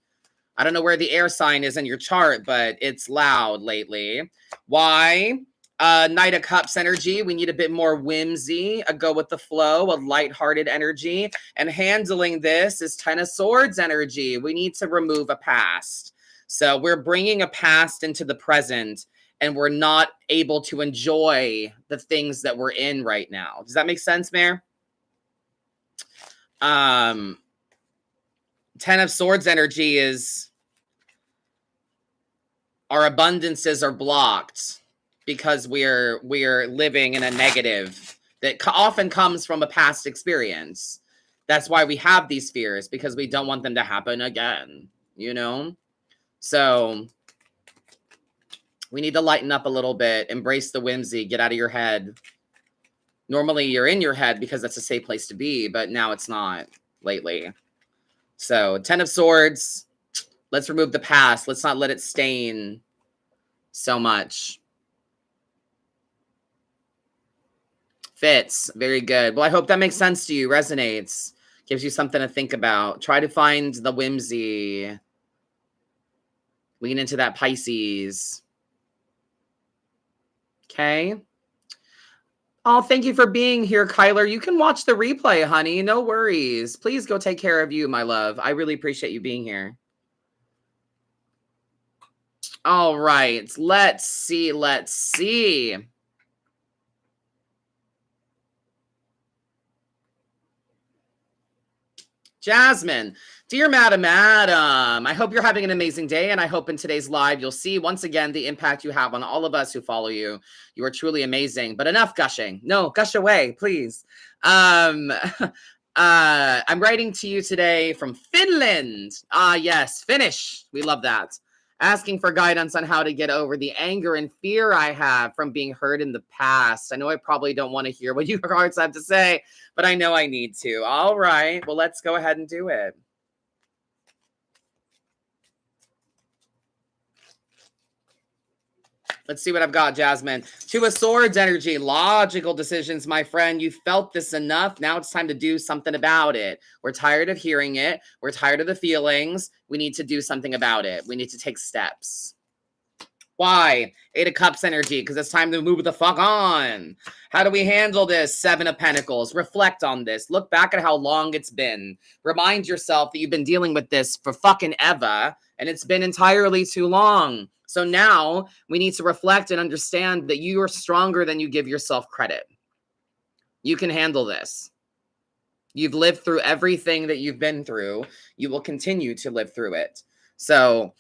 I don't know where the air sign is in your chart, but it's loud lately. Why? Knight of Cups energy. We need a bit more whimsy, a go with the flow, a lighthearted energy. And handling this is 10 of Swords energy. We need to remove a past. So we're bringing a past into the present, and we're not able to enjoy the things that we're in right now. Does that make sense, Mare? 10 of Swords energy is our abundances are blocked because we're living in a negative that often comes from a past experience. That's why we have these fears, because we don't want them to happen again, you know? So we need to lighten up a little bit, embrace the whimsy, get out of your head. Normally you're in your head because that's a safe place to be, but now it's not lately. So 10 of Swords, let's remove the past. Let's not let it stain so much. Fits. Very good. Well, I hope that makes sense to you, resonates, gives you something to think about. Try to find the whimsy. Lean into that Pisces. Okay. Oh, thank you for being here, Kyler. You can watch the replay, honey. No worries. Please go take care of you, my love. I really appreciate you being here. All right. Let's see. Let's see. Jasmine, dear Madam, I hope you're having an amazing day, and I hope in today's live you'll see once again the impact you have on all of us who follow you. You are truly amazing, but enough gushing. No, gush away, please. I'm writing to you today from Finland. Yes, Finnish. We love that. Asking for guidance on how to get over the anger and fear I have from being hurt in the past. I know I probably don't want to hear what your hearts have to say, but I know I need to. All right. Well, let's go ahead and do it. Let's see what I've got, Jasmine. 2 of Swords energy. Logical decisions, my friend. You felt this enough. Now it's time to do something about it. We're tired of hearing it. We're tired of the feelings. We need to do something about it. We need to take steps. Why? 8 of Cups energy, because it's time to move the fuck on. How do we handle this? 7 of Pentacles. Reflect on this. Look back at how long it's been. Remind yourself that you've been dealing with this for fucking ever, and it's been entirely too long. So now we need to reflect and understand that you are stronger than you give yourself credit. You can handle this. You've lived through everything that you've been through. You will continue to live through it. So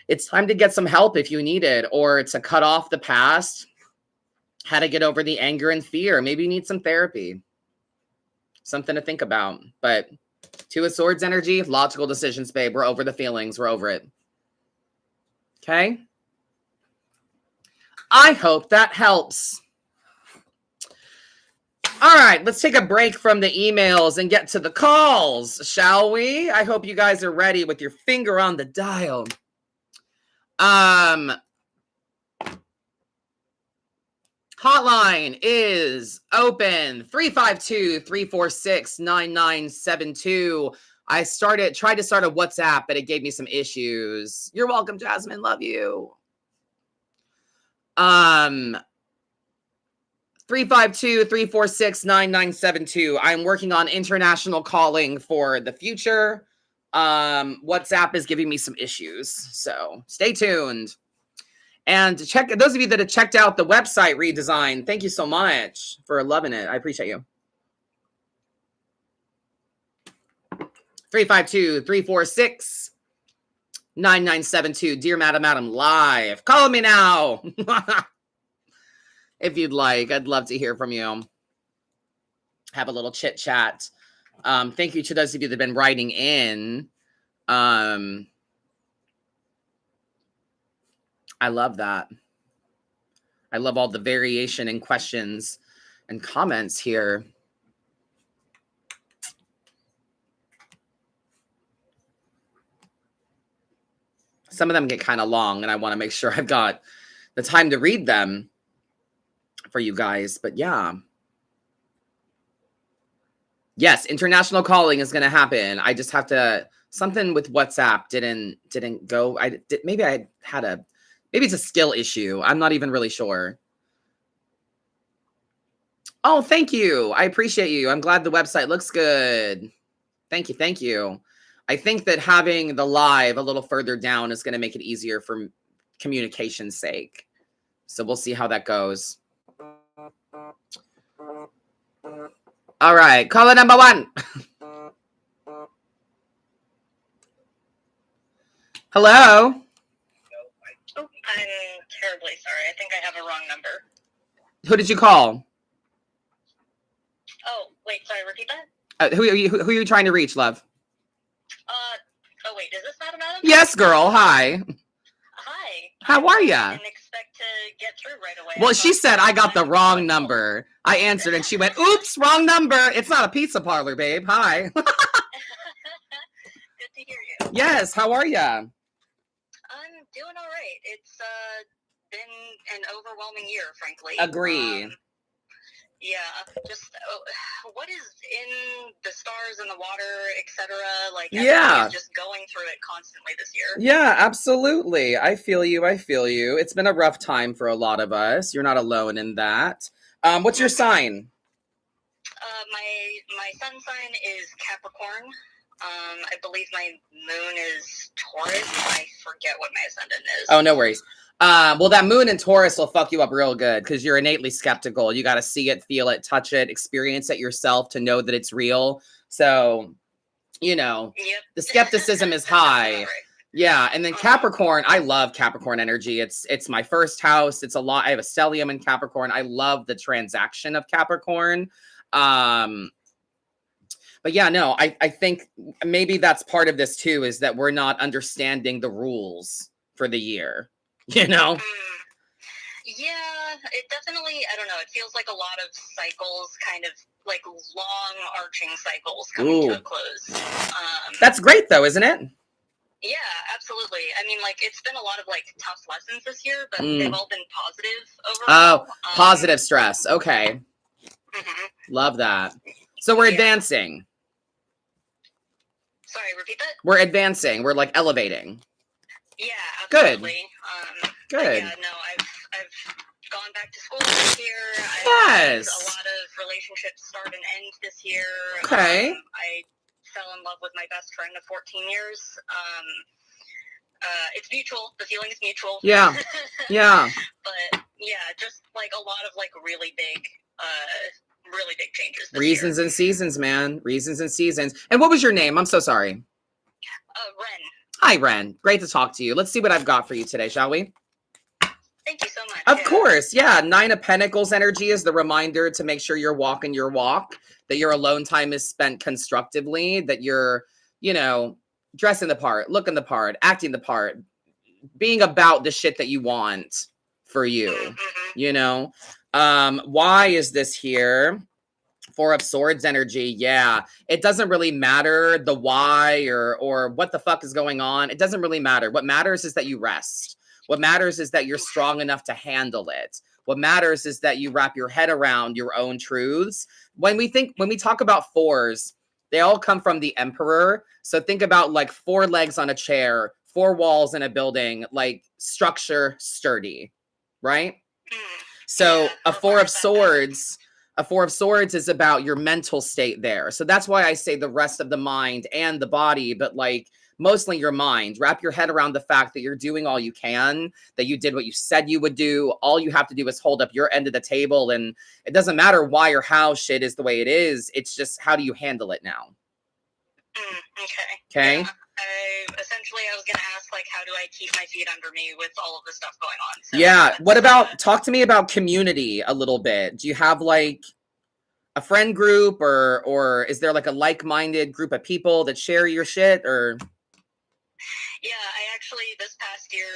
it's time to get some help if you need it, or to cut off the past, how to get over the anger and fear. Maybe you need some therapy, something to think about. But 2 of Swords energy, logical decisions, babe. We're over the feelings. We're over it. Okay? I hope that helps. All right, let's take a break from the emails and get to the calls, shall we? I hope you guys are ready with your finger on the dial. Hotline is open, 352-346-9972. I tried to start a WhatsApp, but it gave me some issues. You're welcome, Jasmine. Love you. 352-346-9972. I'm working on international calling for the future. WhatsApp is giving me some issues, so stay tuned. And check those of you that have checked out the website redesign. Thank you so much for loving it. I appreciate you. 352-346-9972. Dear Madam live. Call me now. If you'd like. I'd love to hear from you. Have a little chit chat. Thank you to those of you that have been writing in. I love that. I love all the variation in questions and comments here. Some of them get kind of long, and I want to make sure I've got the time to read them for you guys. But yeah. Yes, international calling is going to happen. I just have to, something with WhatsApp didn't go. Maybe it's a skill issue. I'm not even really sure. Oh, thank you. I appreciate you. I'm glad the website looks good. Thank you. Thank you. I think that having the live a little further down is going to make it easier for communication's sake. So we'll see how that goes. All right. Caller number 1. Hello. Oh, I'm terribly sorry. I think I have a wrong number. Who did you call? Oh, wait. Sorry. Repeat that. Who are you trying to reach, love? Oh, wait. Is this Madam Adam? Yes, girl. Hi. Hi. How are ya? I didn't expect to get through right away. Well, she said I got the wrong number. I answered and she went, oops, wrong number. It's not a pizza parlor, babe. Hi. Good to hear you. Yes. How are ya? I'm doing all right. It's been an overwhelming year, frankly. Agree. Yeah, just what is in the stars and the water, etc. Like, yeah, just going through it constantly this year. Yeah, absolutely. I feel you. It's been a rough time for a lot of us. You're not alone in that. What's your sign? My sun sign is Capricorn. I believe my moon is Taurus. I forget what my ascendant is. Oh, no worries. Well, that moon in Taurus will fuck you up real good because you're innately skeptical. You got to see it, feel it, touch it, experience it yourself to know that it's real. So, the skepticism is high. Right. Yeah. And then Capricorn, I love Capricorn energy. It's my first house. It's a lot. I have a stellium in Capricorn. I love the transaction of Capricorn. But yeah, no, I think maybe that's part of this too, is that we're not understanding the rules for the year. Yeah, it definitely, I don't know, it feels like a lot of cycles, kind of like long arching cycles coming to a close. That's great though, isn't it? Yeah, absolutely. I mean, like, it's been a lot of like tough lessons this year, but they've all been positive overall. Oh, positive stress. Okay. Love that. So we're advancing. Sorry, repeat that? We're advancing. We're like elevating. Yeah, absolutely. Good. Yeah, no, I've gone back to school this year. Yes. A lot of relationships start and end this year. Okay. I fell in love with my best friend of 14 years. It's mutual. The feeling is mutual. Yeah. Yeah. But yeah, just like a lot of like really big changes this Reasons year. And seasons, man. Reasons and seasons. And what was your name? I'm so sorry. Ren. Hi, Ren. Great to talk to you. Let's see what I've got for you today, shall we? Thank you so much. Of course. Yeah. 9 of Pentacles energy is the reminder to make sure you're walking your walk, that your alone time is spent constructively, that you're, dressing the part, looking the part, acting the part, being about the shit that you want for you, Why is this here? 4 of Swords energy. Yeah. It doesn't really matter the why or what the fuck is going on. It doesn't really matter. What matters is that you rest. What matters is that you're strong enough to handle it. What matters is that you wrap your head around your own truths. When we talk about 4s, they all come from the Emperor. So think about like 4 legs on a chair, 4 walls in a building, like structure sturdy, right? So a 4 of Swords is about your mental state there. So that's why I say the rest of the mind and the body, but like mostly your mind. Wrap your head around the fact that you're doing all you can, that you did what you said you would do. All you have to do is hold up your end of the table, and it doesn't matter why or how shit is the way it is. It's just, how do you handle it now? Okay. Okay. Yeah. I was going to ask, like, how do I keep my feet under me with all of this stuff going on? So yeah. What about, talk to me about community a little bit. Do you have like a friend group, or is there like a like-minded group of people that share your shit, or? Yeah, I actually this past year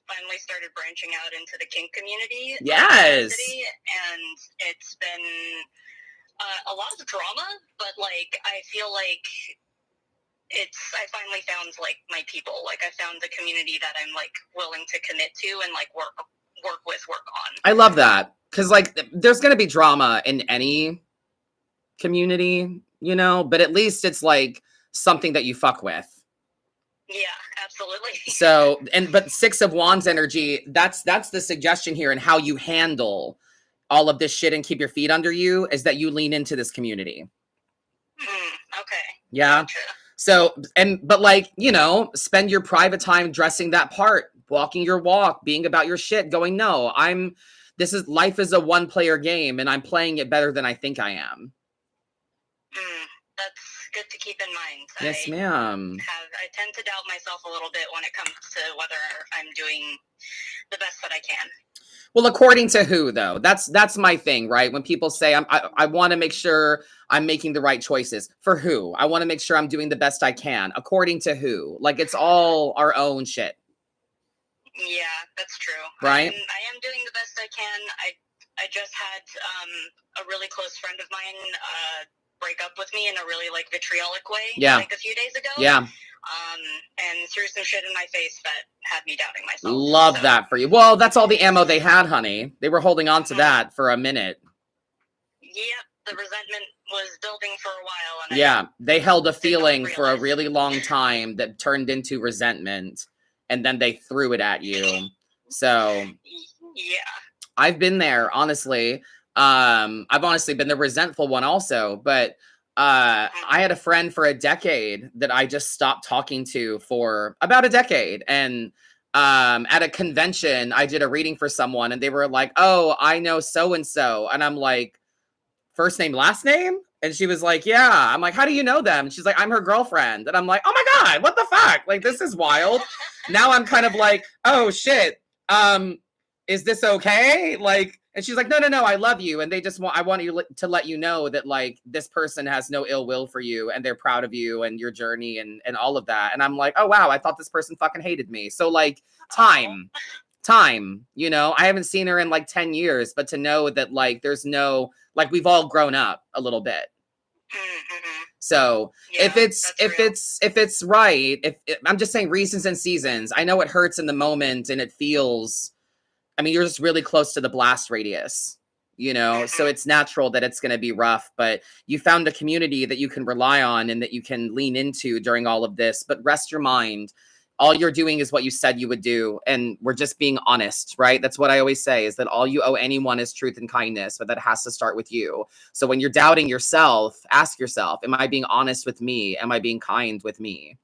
finally started branching out into the kink community. Yes. City, and it's been a lot of drama, but like I feel like I finally found like my people. Like I found the community that I'm like willing to commit to and like work on. I love that, because like there's gonna be drama in any community, you know, but at least it's like something that you fuck with. Yeah, absolutely. So, but Six of Wands energy, that's the suggestion here, and how you handle all of this shit and keep your feet under you is that you lean into this community. Okay. Yeah. Gotcha. So, but like, you know, spend your private time dressing that part, walking your walk, being about your shit, going, no, life is a one-player game, and I'm playing it better than I think I am. That's good to keep in mind. Yes, ma'am. I tend to doubt myself a little bit when it comes to whether I'm doing the best that I can. Well, according to who, though? That's my thing, right? When people say I want to make sure I'm making the right choices. For who? I want to make sure I'm doing the best I can. According to who? Like, it's all our own shit. Yeah, that's true. Right? I am doing the best I can. I just had a really close friend of mine break up with me in a really like vitriolic way. Yeah. Like a few days ago. Yeah. And threw some shit in my face that had me doubting myself. Love that for you. Well, that's all the ammo they had, honey. They were holding on to that for a minute. Yep, the resentment was building for a while. And yeah, they held a feeling for a really long time that turned into resentment, and then they threw it at you. So, yeah, I've been there, honestly. I've honestly been the resentful one also, but I had a friend for a decade that I just stopped talking to for about a decade. And at a convention, I did a reading for someone, and they were like, oh, I know so-and-so. And I'm like, first name, last name? And she was like, yeah. I'm like, how do you know them? And she's like, I'm her girlfriend. And I'm like, oh my God, what the fuck? Like, this is wild. Now I'm kind of like, oh shit. Is this okay? Like, and she's like, no, I love you. And I want you to let you know that like this person has no ill will for you, and they're proud of you and your journey and all of that. And I'm like, oh wow, I thought this person fucking hated me. So like time, you know, I haven't seen her in like 10 years, but to know that like, there's no, like we've all grown up a little bit. So yeah, if it's right, I'm just saying reasons and seasons, I know it hurts in the moment and it feels, I mean, you're just really close to the blast radius, you know, so it's natural that it's going to be rough, but you found a community that you can rely on and that you can lean into during all of this. But rest your mind. All you're doing is what you said you would do. And we're just being honest, right? That's what I always say, is that all you owe anyone is truth and kindness, but that has to start with you. So when you're doubting yourself, ask yourself, am I being honest with me? Am I being kind with me?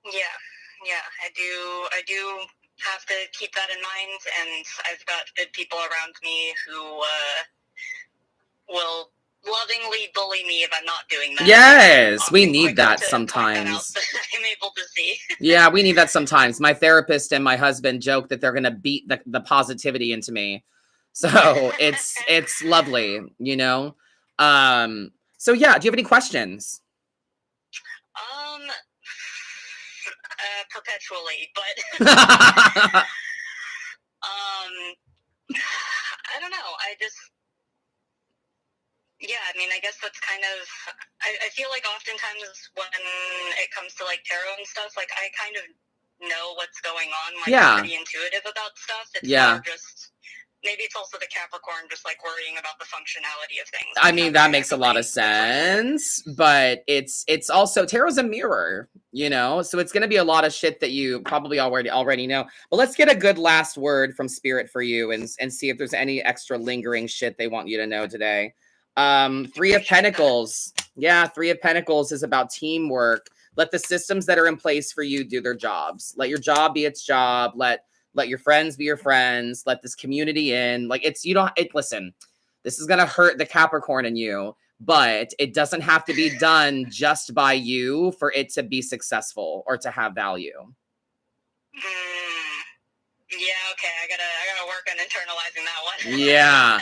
Yeah, I do have to keep that in mind, and I've got good people around me who will lovingly bully me if I'm not doing that. Yes, we need that sometimes. I'm able to see. Yeah, we need that sometimes. My therapist and my husband joke that they're gonna beat the positivity into me. So it's lovely, you know. So yeah, do you have any questions? Perpetually, but I don't know. I mean, I guess that's kind of, I feel like oftentimes when it comes to like tarot and stuff, like I kind of know what's going on. Like I'm pretty intuitive about stuff. It's more just, maybe it's also the Capricorn just like worrying about the functionality of things. I mean, that makes a lot of sense, but it's also, tarot's a mirror, you know, so it's going to be a lot of shit that you probably already know. But let's get a good last word from Spirit for you and see if there's any extra lingering shit they want you to know today. Three of Pentacles. Yeah, Three of Pentacles is about teamwork. Let the systems that are in place for you do their jobs. Let your job be its job. Let your friends be your friends. Let this community in. Like listen, this is going to hurt the Capricorn in you, but it doesn't have to be done just by you for it to be successful or to have value. Yeah, okay. I gotta work on internalizing that one. Yeah.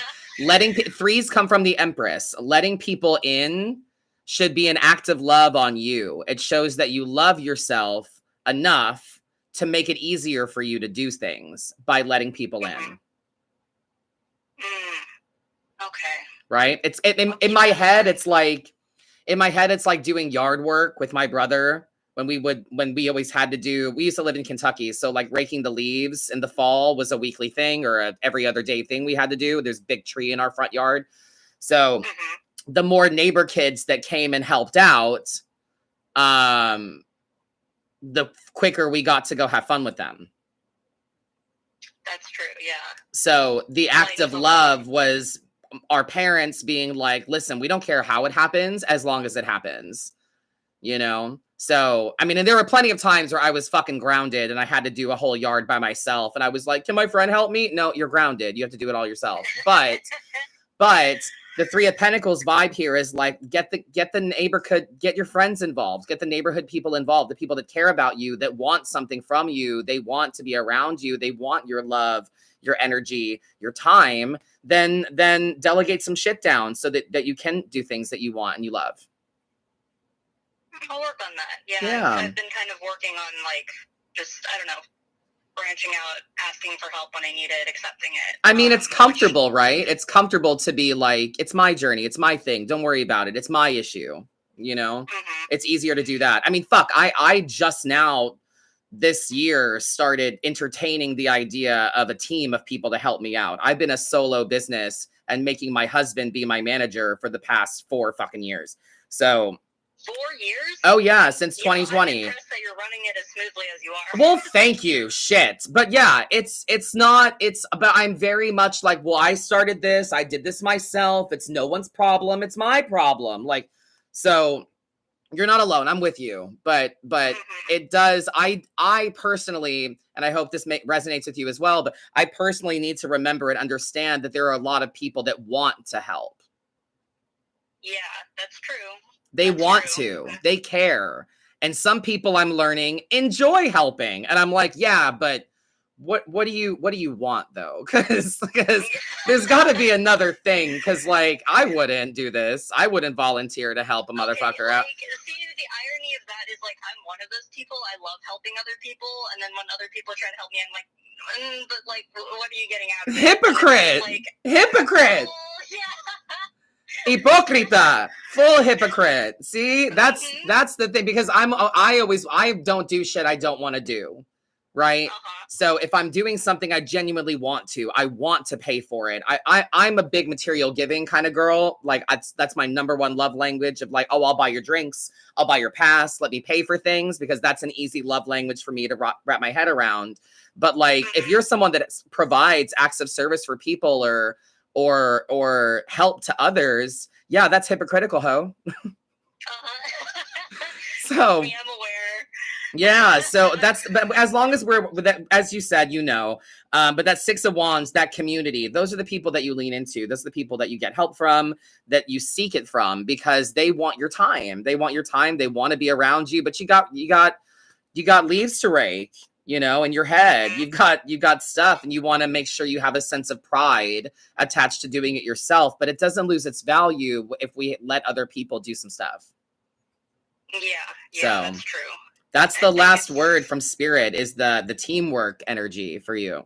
Threes come from the Empress. Letting people in should be an act of love on you. It shows that you love yourself enough to make it easier for you to do things by letting people in. Okay. Right? In my head, it's like doing yard work with my brother. We used to live in Kentucky. So like raking the leaves in the fall was a weekly thing or every other day thing we had to do. There's a big tree in our front yard. So the more neighbor kids that came and helped out, the quicker we got to go have fun with them. That's true. Yeah. So the act of love was our parents being like, listen, we don't care how it happens as long as it happens. You know? So, I mean, and there were plenty of times where I was fucking grounded and I had to do a whole yard by myself. And I was like, can my friend help me? No, you're grounded. You have to do it all yourself. But the Three of Pentacles vibe here is like, get the neighborhood, get your friends involved, get the neighborhood people involved, the people that care about you, that want something from you. They want to be around you. They want your love, your energy, your time. Then delegate some shit down so that you can do things that you want and you love. I'll work on that. Yeah. I've been kind of working on like, just, I don't know, branching out, asking for help when I need it, accepting it. I mean, it's comfortable, right? It's comfortable to be like, it's my journey. It's my thing. Don't worry about it. It's my issue. You know, It's easier to do that. I mean, fuck, I just now this year started entertaining the idea of a team of people to help me out. I've been a solo business and making my husband be my manager for the past 4 fucking years. So 4 years? Oh yeah, since 2020. I'm impressed that you're running it as smoothly as you are. Well, thank you. Shit. But yeah, but I'm very much like, well, I started this, I did this myself. It's no one's problem. It's my problem. Like, so you're not alone. I'm with you. But it does, I personally, and I hope this resonates with you as well, but I personally need to remember and understand that there are a lot of people that want to help. Yeah, that's true. They want to. They care. And some people I'm learning enjoy helping. And I'm like, yeah, but what do you want though? Because there's got to be another thing. Because like I wouldn't do this. I wouldn't volunteer to help a motherfucker out. See, the irony of that is like I'm one of those people. I love helping other people, and then when other people try to help me, I'm like, but like, what are you getting out of it? Hypocrite. Like, Hypocrite. Oh, yeah. Hypocrita, full hypocrite. See, that's the thing, because I don't do shit I don't want to do, right? So if I'm doing something I genuinely want to, I want to pay for it. I'm a big material giving kind of girl. Like that's my number one love language of like, oh, I'll buy your drinks, I'll buy your pass, let me pay for things, because that's an easy love language for me to wrap my head around. But like, if you're someone that provides acts of service for people or help to others, yeah, that's hypocritical, ho. So I'm aware. Yeah, so but as long as we're that, as you said, but that Six of Wands, that community, those are the people that you lean into. Those are the people that you get help from, that you seek it from, because they want your time. They want your time. They want to be around you, but you got leaves to rake, in your head. You've got stuff, and you want to make sure you have a sense of pride attached to doing it yourself, but it doesn't lose its value if we let other people do some stuff. Yeah, so, that's true. That's the last word from Spirit, is the teamwork energy for you.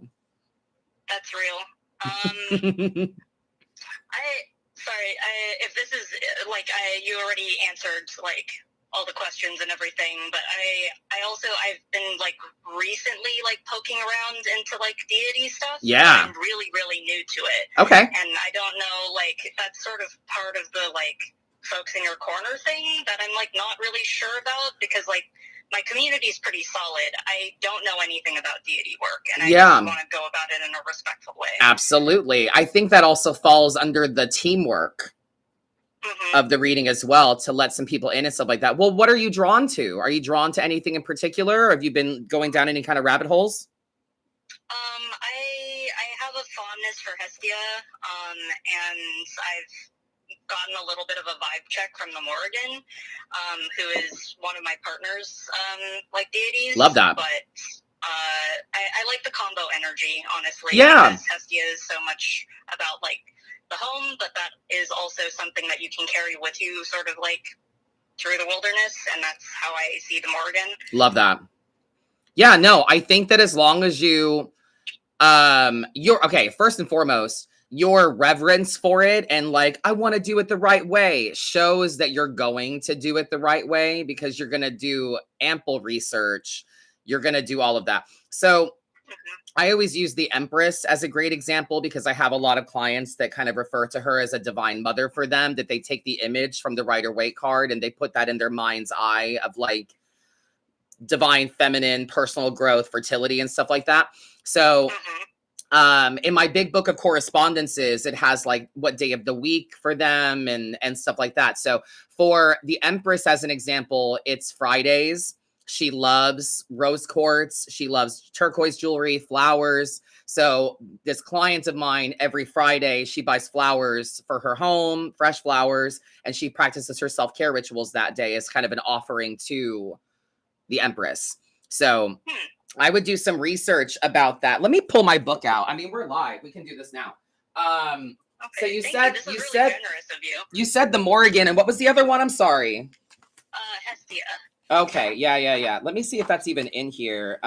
That's real. If this is you already answered all the questions and everything, but I've been recently poking around into deity stuff. Yeah. I'm really, really new to it. Okay. And I don't know, that's sort of part of the folks in your corner thing that I'm not really sure about, because my community is pretty solid. I don't know anything about deity work, and I just want to go about it in a respectful way. Absolutely. I think that also falls under the teamwork. of the reading as well, to let some people in and stuff like that. Well, what are you drawn to? Are you drawn to anything in particular? Or have you been going down any kind of rabbit holes? I have a fondness for Hestia, and I've gotten a little bit of a vibe check from the Morrigan, who is one of my partner's like deities. Love that. But I like the combo energy, honestly. Yeah. Because Hestia is so much about like the home, but that is also something that you can carry with you, sort of like through the wilderness, and that's how I see the Morrigan. Love that. Yeah, no, I think that as long as you're okay, first and foremost, your reverence for it and like, I want to do it the right way shows that you're going to do it the right way, because you're going to do ample research. You're going to do all of that. So I always use the Empress as a great example, because I have a lot of clients that kind of refer to her as a divine mother for them, that they take the image from the Rider-Waite card and they put that in their mind's eye of like divine feminine, personal growth, fertility, and stuff like that. So in my big book of correspondences, it has like what day of the week for them and stuff like that. So for the Empress, as an example, it's Fridays. She loves rose quartz. She loves turquoise jewelry, flowers. So this client of mine, every Friday, she buys flowers for her home, fresh flowers, and she practices her self-care rituals that day as kind of an offering to the Empress. So I would do some research about that. Let me pull my book out. I mean, we're live. We can do this now. Okay, so you said said really you said generous of you. You said the Morrigan, and what was the other one? I'm sorry. Hestia. Okay, yeah. Let me see if that's even in here.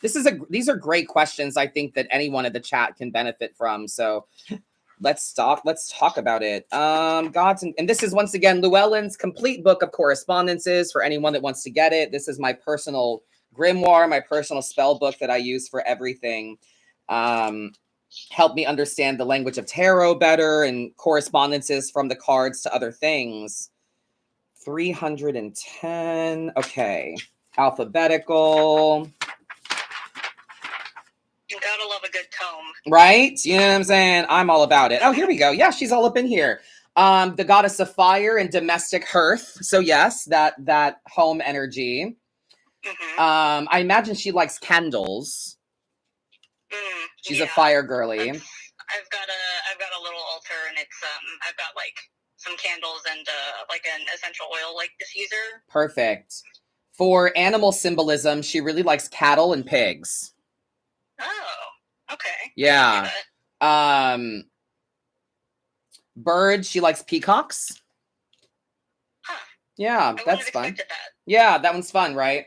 These are great questions. I think that anyone in the chat can benefit from. So let's talk about it. And this is once again Llewellyn's complete book of correspondences for anyone that wants to get it. This is my personal grimoire, my personal spell book that I use for everything. Help me understand the language of tarot better and correspondences from the cards to other things. 310. Okay. Alphabetical. You gotta love a good tome. Right? You know what I'm saying? I'm all about it. Oh, here we go. Yeah, she's all up in here. The goddess of fire and domestic hearth. So yes, that home energy. I imagine she likes candles. She's a fire girly. I've got a little altar, and it's I've got like some candles and like an essential oil like diffuser. Perfect. For animal symbolism, she really likes cattle and pigs. Oh, okay. Yeah. Birds, she likes peacocks. Huh. Yeah, that's fun. That. Yeah, that one's fun, right?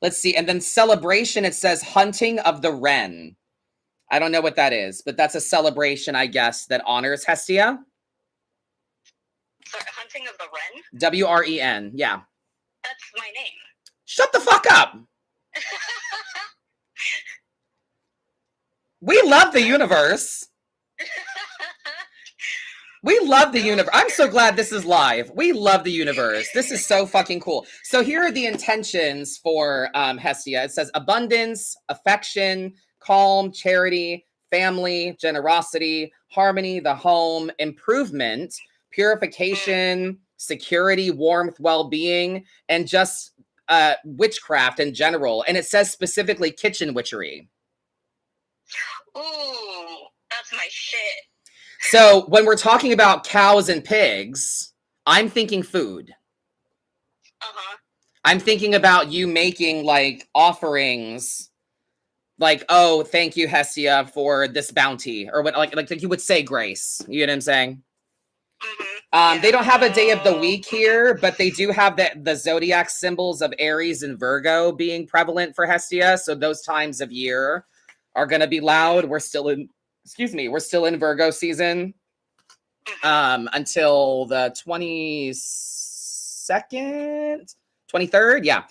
Let's see. And then celebration, it says hunting of the wren. I don't know what that is, but that's a celebration, I guess, that honors Hestia. Sorry, hunting of the wren? W-R-E-N, yeah. That's my name. Shut the fuck up! We love the universe. We love the universe. I'm so glad this is live. We love the universe. This is so fucking cool. So here are the intentions for Hestia. It says abundance, affection, calm, charity, family, generosity, harmony, the home, improvement, purification, security, warmth, well-being, and just witchcraft in general. And it says specifically kitchen witchery. Ooh, that's my shit. So when we're talking about cows and pigs, I'm thinking food. I'm thinking about you making like offerings, like, oh, thank you, Hestia, for this bounty, or what, like you would say grace. You know what I'm saying? They don't have a day of the week here, but they do have the zodiac symbols of Aries and Virgo being prevalent for Hestia. So those times of year are going to be loud. We're still in Virgo season until the 22nd, 23rd. Yeah.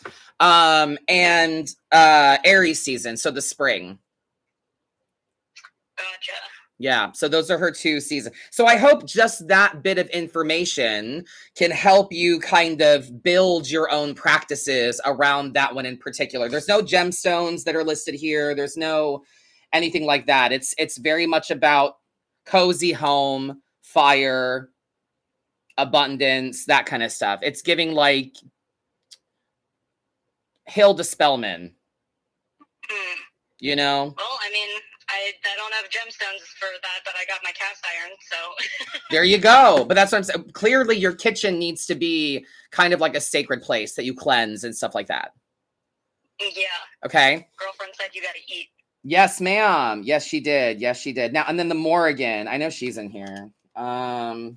And Aries season. So the spring. Gotcha. Yeah. So those are her 2 seasons. So I hope just that bit of information can help you kind of build your own practices around that one in particular. There's no gemstones that are listed here. There's no anything like that. It's very much about cozy home, fire, abundance, that kind of stuff. It's giving like Hilda Spellman, you know? Well, I mean, I don't have gemstones for that, but I got my cast iron, so. There you go. But that's what I'm saying. Clearly, your kitchen needs to be kind of like a sacred place that you cleanse and stuff like that. Yeah. Okay. Girlfriend said you got to eat. Yes, ma'am. Yes, she did. Yes, she did. Now, and then the Morrigan. I know she's in here. A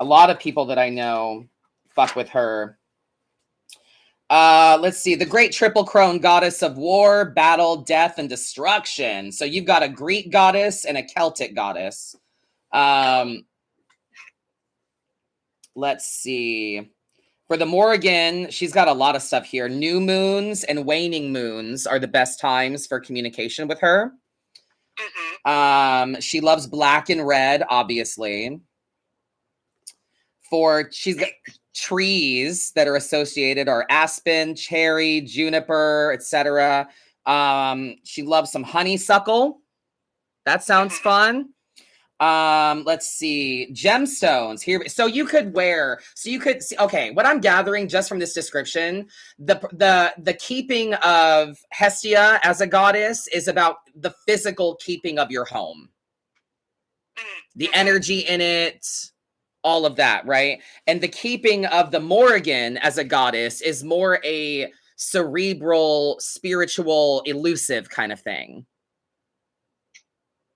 lot of people that I know fuck with her. Let's see. The great triple crone goddess of war, battle, death, and destruction. So you've got a Greek goddess and a Celtic goddess. Let's see. For the Morrigan, she's got a lot of stuff here. New moons and waning moons are the best times for communication with her. She loves black and red, obviously. She's got trees that are associated are aspen, cherry, juniper, etc. She loves some honeysuckle. That sounds fun. Let's see, gemstones here. So you could see, okay, what I'm gathering just from this description, the keeping of Hestia as a goddess is about the physical keeping of your home, the energy in it, all of that, right? And the keeping of the Morrigan as a goddess is more a cerebral, spiritual, elusive kind of thing.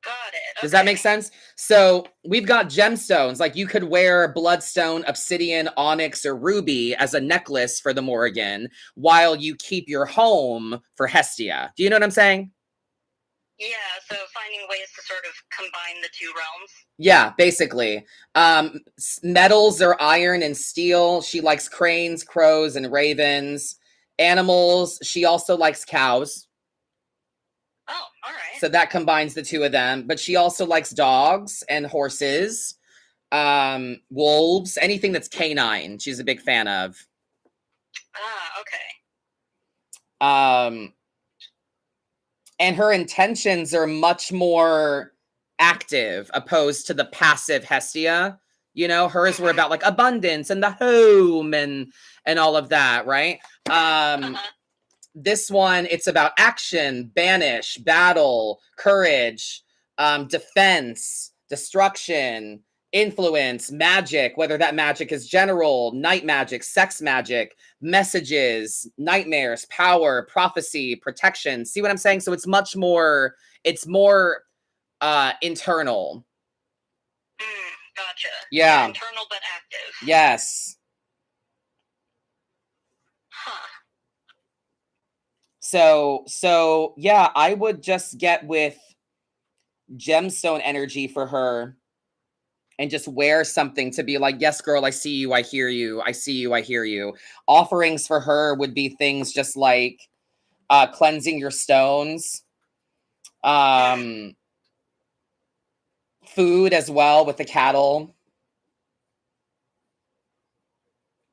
Got it. Okay. Does that make sense? So we've got gemstones, like you could wear bloodstone, obsidian, onyx, or ruby as a necklace for the Morrigan while you keep your home for Hestia. Do you know what I'm saying? Yeah, so finding ways to sort of combine the two realms. Yeah, basically. Metals are iron and steel. She likes cranes, crows, and ravens. Animals, she also likes cows. Oh, all right. So that combines the two of them. But she also likes dogs and horses, wolves, anything that's canine. She's a big fan of. Ah, okay. And her intentions are much more active opposed to the passive Hestia. You know, hers were about like abundance and the home and all of that, right? This one, it's about action, banish, battle, courage, defense, destruction, influence, magic, whether that magic is general, night magic, sex magic, messages, nightmares, power, prophecy, protection. See what I'm saying? So it's more internal. Gotcha. Yeah. Internal but active. Yes. So yeah, I would just get with gemstone energy for her and just wear something to be like, yes, girl, I see you, I hear you, I see you, I hear you. Offerings for her would be things just like cleansing your stones, food as well with the cattle.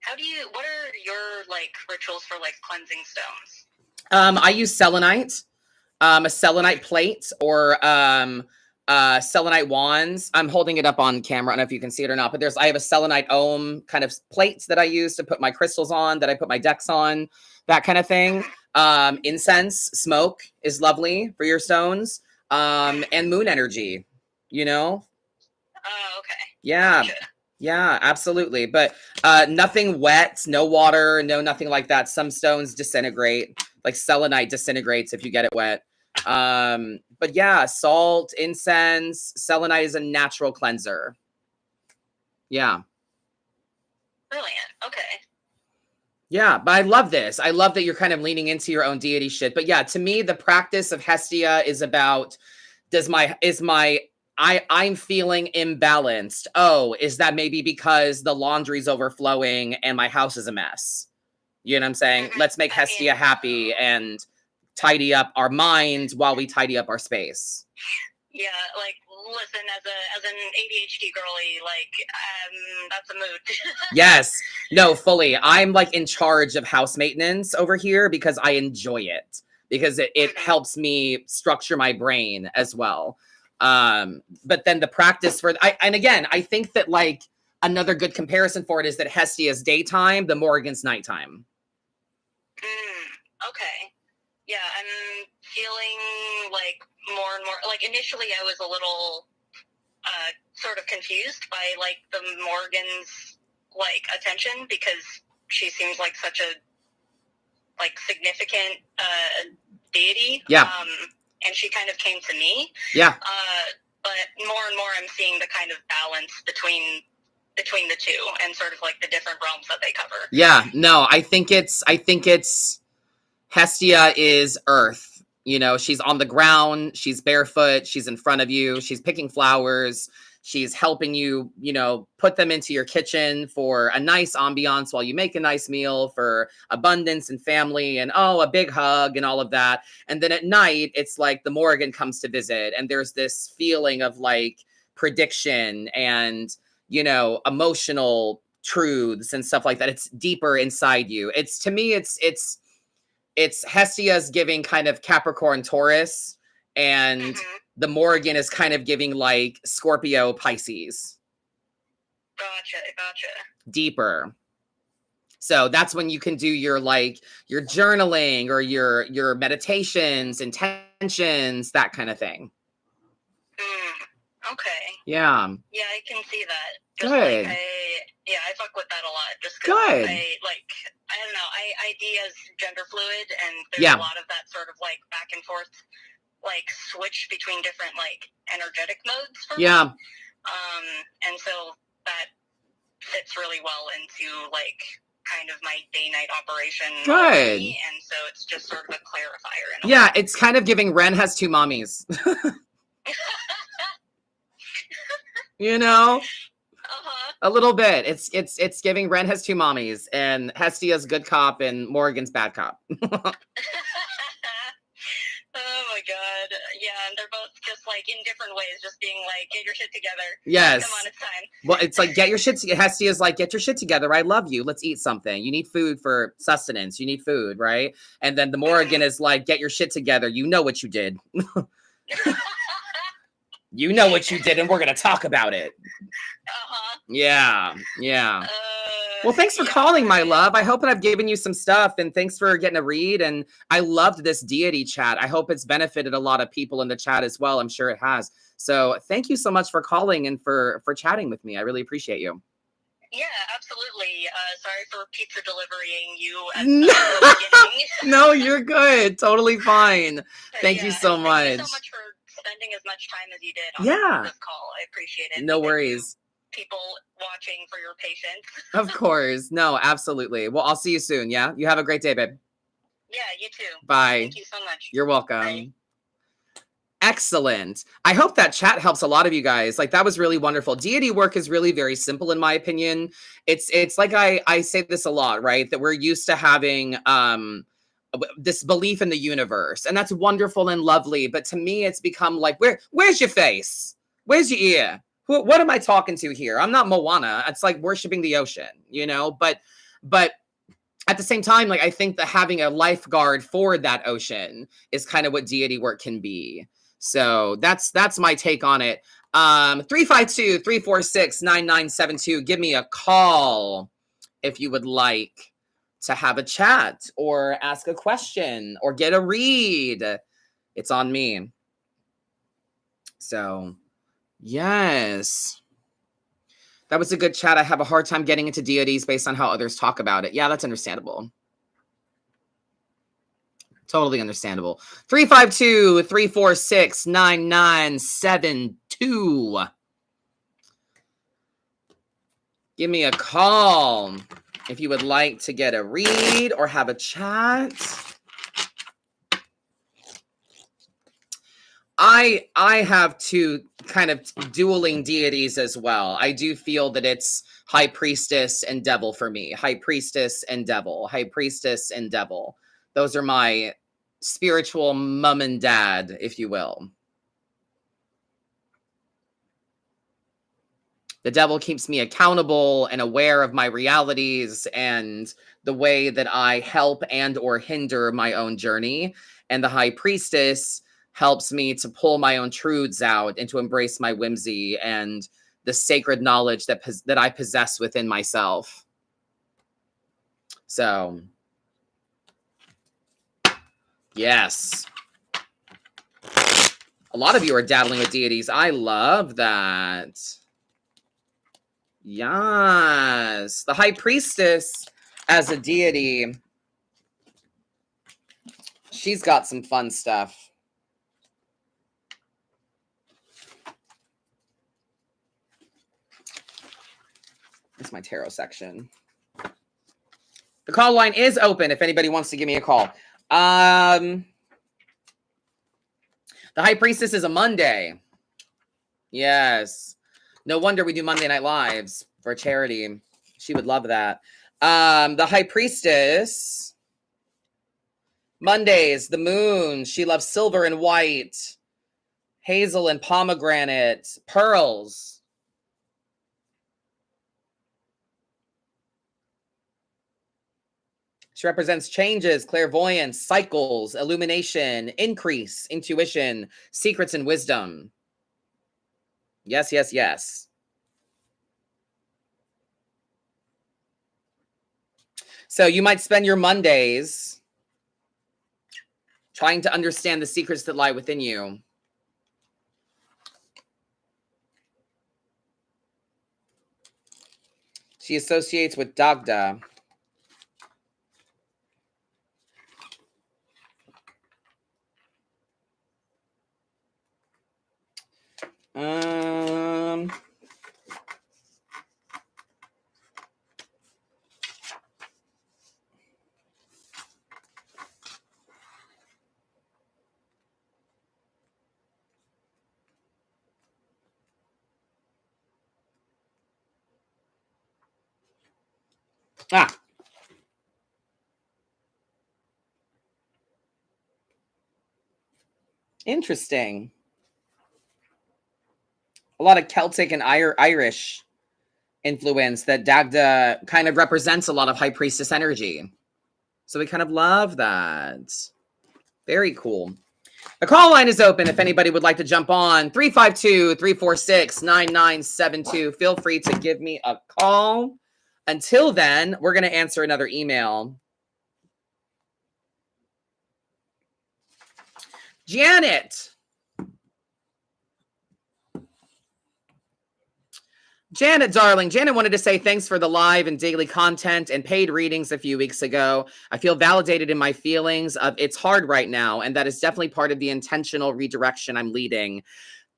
What are your like rituals for like cleansing stones? I use selenite, a selenite plate or selenite wands. I'm holding it up on camera. I don't know if you can see it or not, but I have a selenite ohm kind of plates that I use to put my crystals on, that I put my decks on, that kind of thing. Incense, smoke is lovely for your stones. And moon energy, you know? Oh, okay. Yeah. Gotcha. Yeah, absolutely. But nothing wet, no water, no nothing like that. Some stones disintegrate. Like selenite disintegrates if you get it wet. But yeah, salt, incense, selenite is a natural cleanser. Yeah. Brilliant. Okay. Yeah, but I love this. I love that you're kind of leaning into your own deity shit. But yeah, to me, the practice of Hestia is about, I'm feeling imbalanced. Oh, is that maybe because the laundry's overflowing and my house is a mess? You know what I'm saying? Let's make Hestia happy and tidy up our mind while we tidy up our space. Yeah, like listen, as an ADHD girly, like that's a mood. Yes, no, fully. I'm like in charge of house maintenance over here because I enjoy it, because it helps me structure my brain as well. But then the practice and again, I think that like another good comparison for it is that Hestia's daytime, the Morrigan's nighttime. Okay. Yeah, I'm feeling like more and more, like initially I was a little sort of confused by like the Morrigan's like attention, because she seems like such a like significant deity. Yeah. And she kind of came to me. Yeah. But more and more I'm seeing the kind of balance between the two and sort of like the different realms that they cover. Yeah, no, I think it's Hestia is earth. You know, she's on the ground, she's barefoot, she's in front of you, she's picking flowers, she's helping you, you know, put them into your kitchen for a nice ambiance while you make a nice meal, for abundance and family and a big hug and all of that. And then at night, it's like the Morrigan comes to visit and there's this feeling of like prediction and, you know, emotional truths and stuff like that. It's deeper inside you. It's, to me, it's Hestia's giving kind of Capricorn Taurus, and the Morrigan is kind of giving like Scorpio Pisces. Gotcha. Deeper. So that's when you can do your like your journaling or your meditations, intentions, that kind of thing. Okay. Yeah. Yeah, I can see that. Just Good. Like I fuck with that a lot. Just Good. I don't know. I ID as gender fluid, and there's a lot of that sort of like back and forth, like switch between different like energetic modes for me. And so that fits really well into like kind of my day-night operation. Good. And so it's just sort of a clarifier. It's kind of giving Ren has two mommies. You know? A little bit. It's giving Ren has two mommies, and Hestia's good cop and Morrigan's bad cop. Oh my god. Yeah, and they're both just like in different ways, just being like, get your shit together. Yes. Come on, it's time. Well, it's like, get your shit together. Hestia's like, get your shit together. I love you. Let's eat something. You need food for sustenance. You need food, right? And then the Morrigan is like, get your shit together. You know what you did. You know what you did, and we're going to talk about it. Yeah. Well, thanks for calling, my love. I hope that I've given you some stuff, and thanks for getting a read. And I loved this deity chat. I hope it's benefited a lot of people in the chat as well. I'm sure it has. So thank you so much for calling and for chatting with me. I really appreciate you. Yeah, absolutely. Sorry for pizza deliverying you at the beginning. No, you're good. Totally fine. Thank you so much. Thank you so much for spending as much time as you did on this call. I appreciate it. No worries. People watching, for your patience. Of course. No, absolutely. Well, I'll see you soon. Yeah. You have a great day, babe. Yeah, you too. Bye. Thank you so much. You're welcome. Bye. Excellent. I hope that chat helps a lot of you guys. Like, that was really wonderful. Deity work is really very simple, in my opinion. It's like I say this a lot, right? That we're used to having this belief in the universe, and that's wonderful and lovely. But to me, it's become like, where's your face? Where's your ear? What am I talking to here? I'm not Moana. It's like worshiping the ocean, you know? But at the same time, like, I think that having a lifeguard for that ocean is kind of what deity work can be. So that's my take on it. 352-346-9972. Give me a call if you would like to have a chat or ask a question or get a read. It's on me. So, yes. That was a good chat. I have a hard time getting into deities based on how others talk about it. Yeah, that's understandable. Totally understandable. 352-346-9972. Give me a call if you would like to get a read or have a chat. I have two kind of dueling deities as well. I do feel that it's High Priestess and Devil for me. High Priestess and Devil. High Priestess and Devil. Those are my spiritual mom and dad, if you will. The devil keeps me accountable and aware of my realities and the way that I help and or hinder my own journey. And the High Priestess helps me to pull my own truths out and to embrace my whimsy and the sacred knowledge that I possess within myself. So, yes. A lot of you are dabbling with deities. I love that. Yes. The High Priestess as a deity. She's got some fun stuff. That's my tarot section. The call line is open if anybody wants to give me a call. The High Priestess is a Monday. Yes. No wonder we do Monday Night Lives for charity. She would love that. The High Priestess. Mondays, the moon. She loves silver and white. Hazel and pomegranate. Pearls. She represents changes, clairvoyance, cycles, illumination, increase, intuition, secrets, and wisdom. Yes, yes, yes. So you might spend your Mondays trying to understand the secrets that lie within you. She associates with Dagda. Interesting. A lot of Celtic and Irish influence that Dagda kind of represents a lot of High Priestess energy. So we kind of love that. Very cool. The call line is open if anybody would like to jump on. 352-346-9972. Feel free to give me a call. Until then, we're going to answer another email. Janet. Janet, darling. Janet wanted to say thanks for the live and daily content and paid readings a few weeks ago. I feel validated in my feelings of it's hard right now, and that is definitely part of the intentional redirection I'm leading.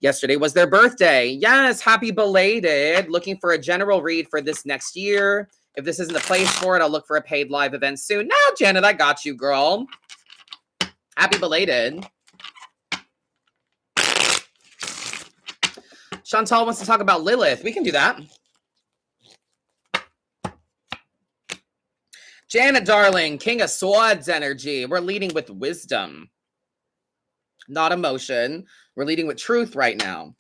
Yesterday was their birthday. Yes, happy belated. Looking for a general read for this next year. If this isn't the place for it, I'll look for a paid live event soon. Now, Janet, I got you, girl. Happy belated. Chantal wants to talk about Lilith. We can do that. Janet, darling, King of Swords energy. We're leading with wisdom, not emotion. We're leading with truth right now.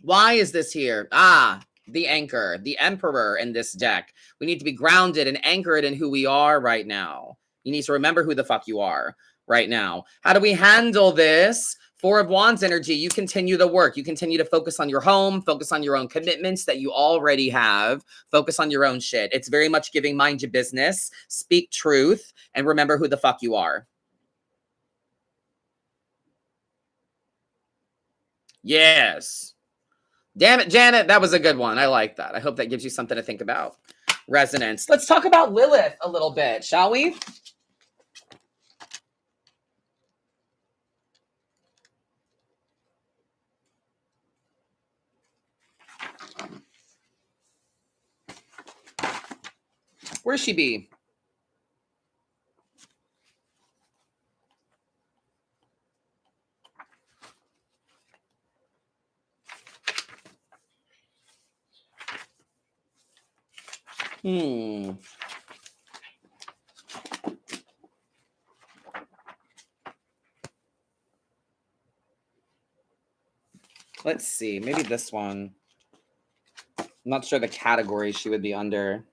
Why is this here? The anchor, the emperor in this deck. We need to be grounded and anchored in who we are right now. You need to remember who the fuck you are right now. How do we handle this? Four of Wands energy. You continue the work. You continue to focus on your home, focus on your own commitments that you already have, focus on your own shit. It's very much giving mind your business, speak truth, and remember who the fuck you are. Yes. Damn it, Janet. That was a good one. I like that. I hope that gives you something to think about. Resonance. Let's talk about Lilith a little bit, shall we? Where's she be? Let's see. Maybe this one. I'm not sure the category she would be under.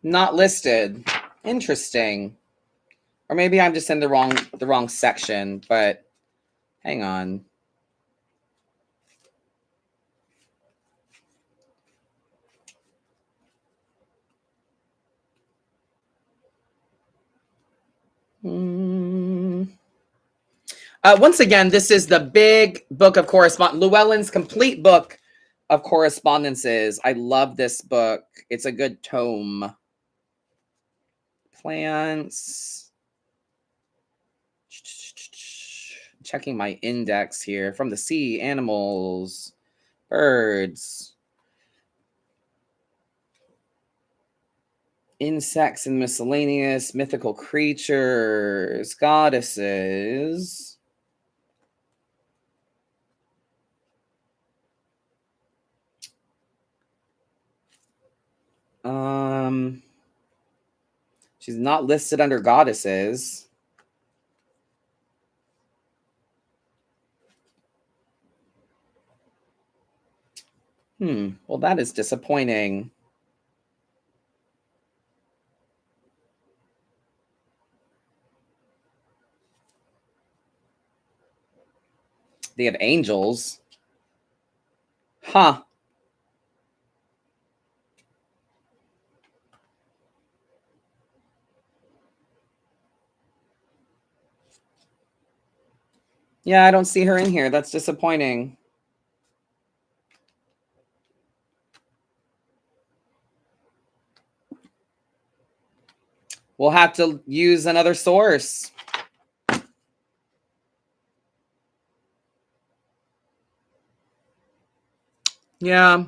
Not listed. Interesting. Or maybe I'm just in the wrong section, but hang on. Once again, this is the big book of correspondence, Llewellyn's complete book of correspondences. I love this book. It's a good tome. Plants. Checking my index here. From the sea, animals, birds, insects and miscellaneous, mythical creatures, goddesses. She's not listed under goddesses. Well, that is disappointing. They have angels. Huh. Yeah, I don't see her in here. That's disappointing. We'll have to use another source. Yeah.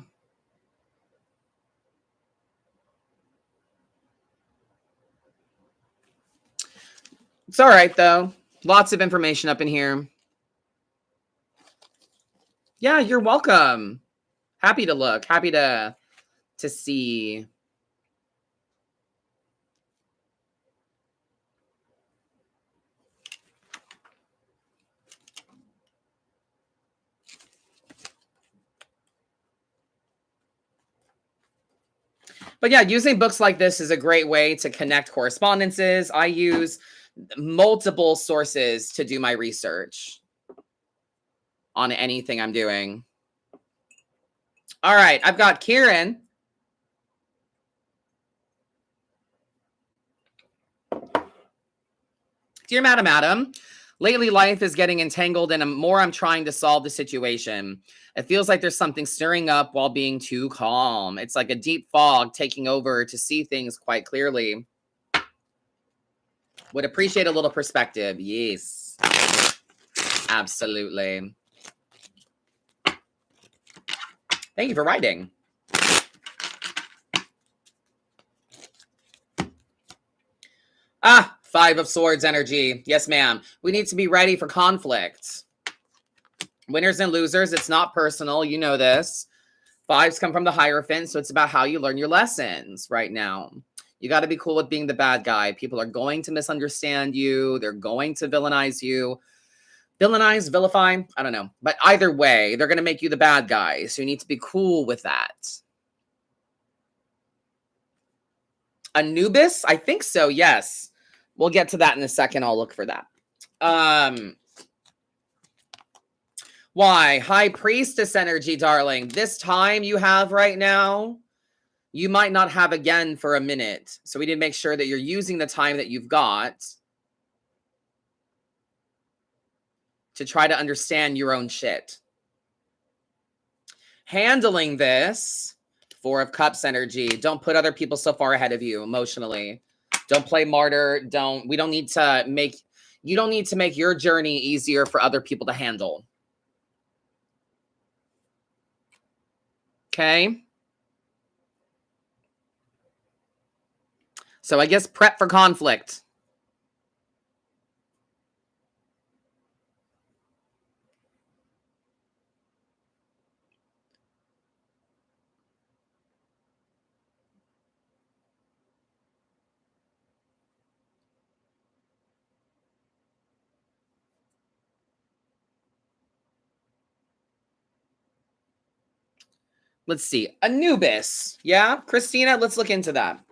It's all right, though. Lots of information up in here. Yeah, you're welcome. Happy to look. Happy to see. But yeah, using books like this is a great way to connect correspondences. I use multiple sources to do my research on anything I'm doing. All right, I've got Kieran. Dear Madam Adam, lately life is getting entangled and more I'm trying to solve the situation. It feels like there's something stirring up while being too calm. It's like a deep fog taking over to see things quite clearly. Would appreciate a little perspective. Yes. Absolutely. Thank you for writing. Ah, 5 of Swords energy. Yes, ma'am. We need to be ready for conflict. Winners and losers. It's not personal. You know this. 5s come from the Hierophant, so it's about how you learn your lessons right now. You got to be cool with being the bad guy. People are going to misunderstand you. They're going to villainize you. Villainize, vilify, I don't know. But either way, they're going to make you the bad guy. So you need to be cool with that. Anubis? I think so, yes. We'll get to that in a second. I'll look for that. Why? High Priestess energy, darling. This time you have right now, you might not have again for a minute. So we need to make sure that you're using the time that you've got to try to understand your own shit. Handling this, 4 of Cups energy. Don't put other people so far ahead of you emotionally. Don't play martyr. You don't need to make your journey easier for other people to handle. Okay? So I guess prep for conflict. Let's see. Anubis. Yeah, Christina, let's look into that.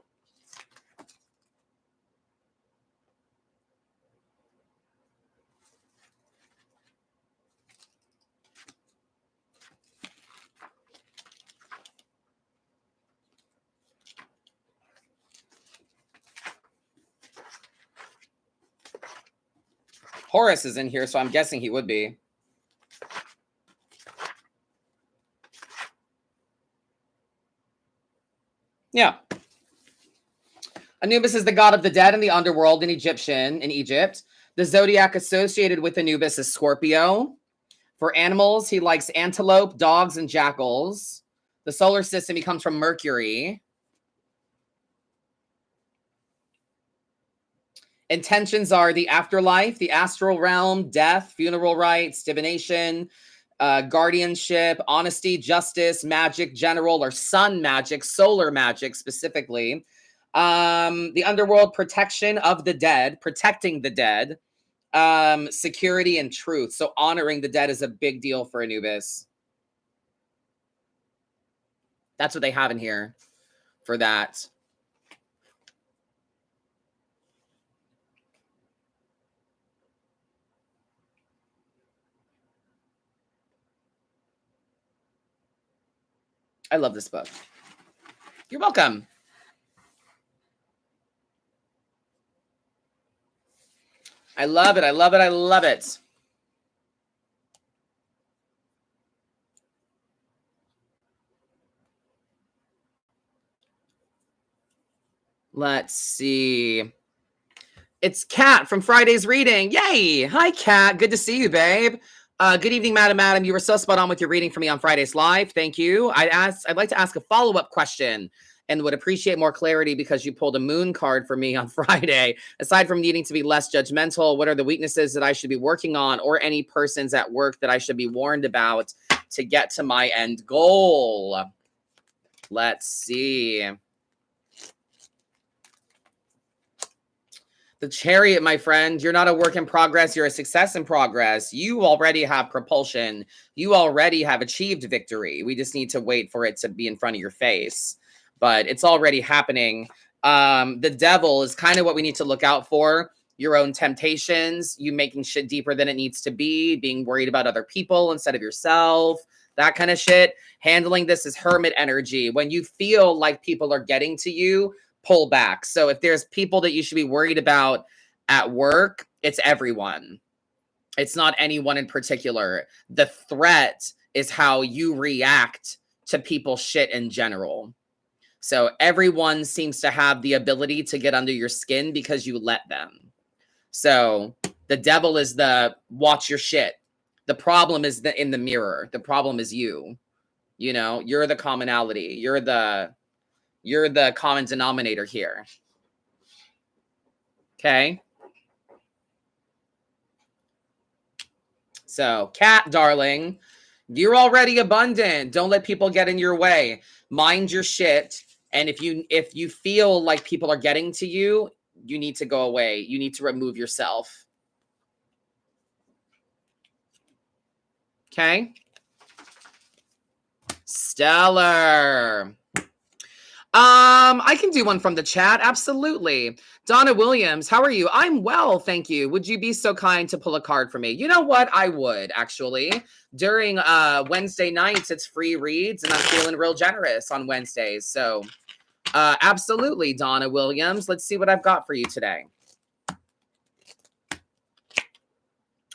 Horus is in here, so I'm guessing he would be. Yeah. Anubis is the god of the dead and the underworld in Egypt. The zodiac associated with Anubis is Scorpio. For animals, he likes antelope, dogs, and jackals. The solar system, he comes from Mercury. Intentions are the afterlife, the astral realm, death, funeral rites, divination, guardianship, honesty, justice, magic, general, or sun magic, solar magic specifically. The underworld, protection of the dead, protecting the dead, security and truth. So honoring the dead is a big deal for Anubis. That's what they have in here for that. I love this book. You're welcome. I love it. I love it. I love it. Let's see. It's Kat from Friday's reading. Yay. Hi, Kat. Good to see you, babe. Good evening, Madam. You were so spot on with your reading for me on Friday's live. Thank you. I'd like to ask a follow-up question and would appreciate more clarity because you pulled a moon card for me on Friday. Aside from needing to be less judgmental, what are the weaknesses that I should be working on or any persons at work that I should be warned about to get to my end goal? Let's see. The Chariot, my friend, you're not a work in progress. You're a success in progress. You already have propulsion. You already have achieved victory. We just need to wait for it to be in front of your face. But it's already happening. The devil is kind of what we need to look out for. Your own temptations, you making shit deeper than it needs to be, being worried about other people instead of yourself, that kind of shit. Handling this as hermit energy. When you feel like people are getting to you, pull back. So if there's people that you should be worried about at work, it's everyone. It's not anyone in particular. The threat is how you react to people's shit in general. So everyone seems to have the ability to get under your skin because you let them. So the devil is the watch your shit. The problem is in the mirror. The problem is you. You know, you're the commonality. You're the common denominator here. Okay. So, Kat, darling, you're already abundant. Don't let people get in your way. Mind your shit. And if you feel like people are getting to you, you need to go away. You need to remove yourself. Okay. Stellar. I can do one from the chat. Absolutely. Donna Williams, how are you? I'm well, thank you. Would you be so kind to pull a card for me? You know what? I would, actually. During Wednesday nights, it's free reads, and I'm feeling real generous on Wednesdays. So, absolutely, Donna Williams. Let's see what I've got for you today.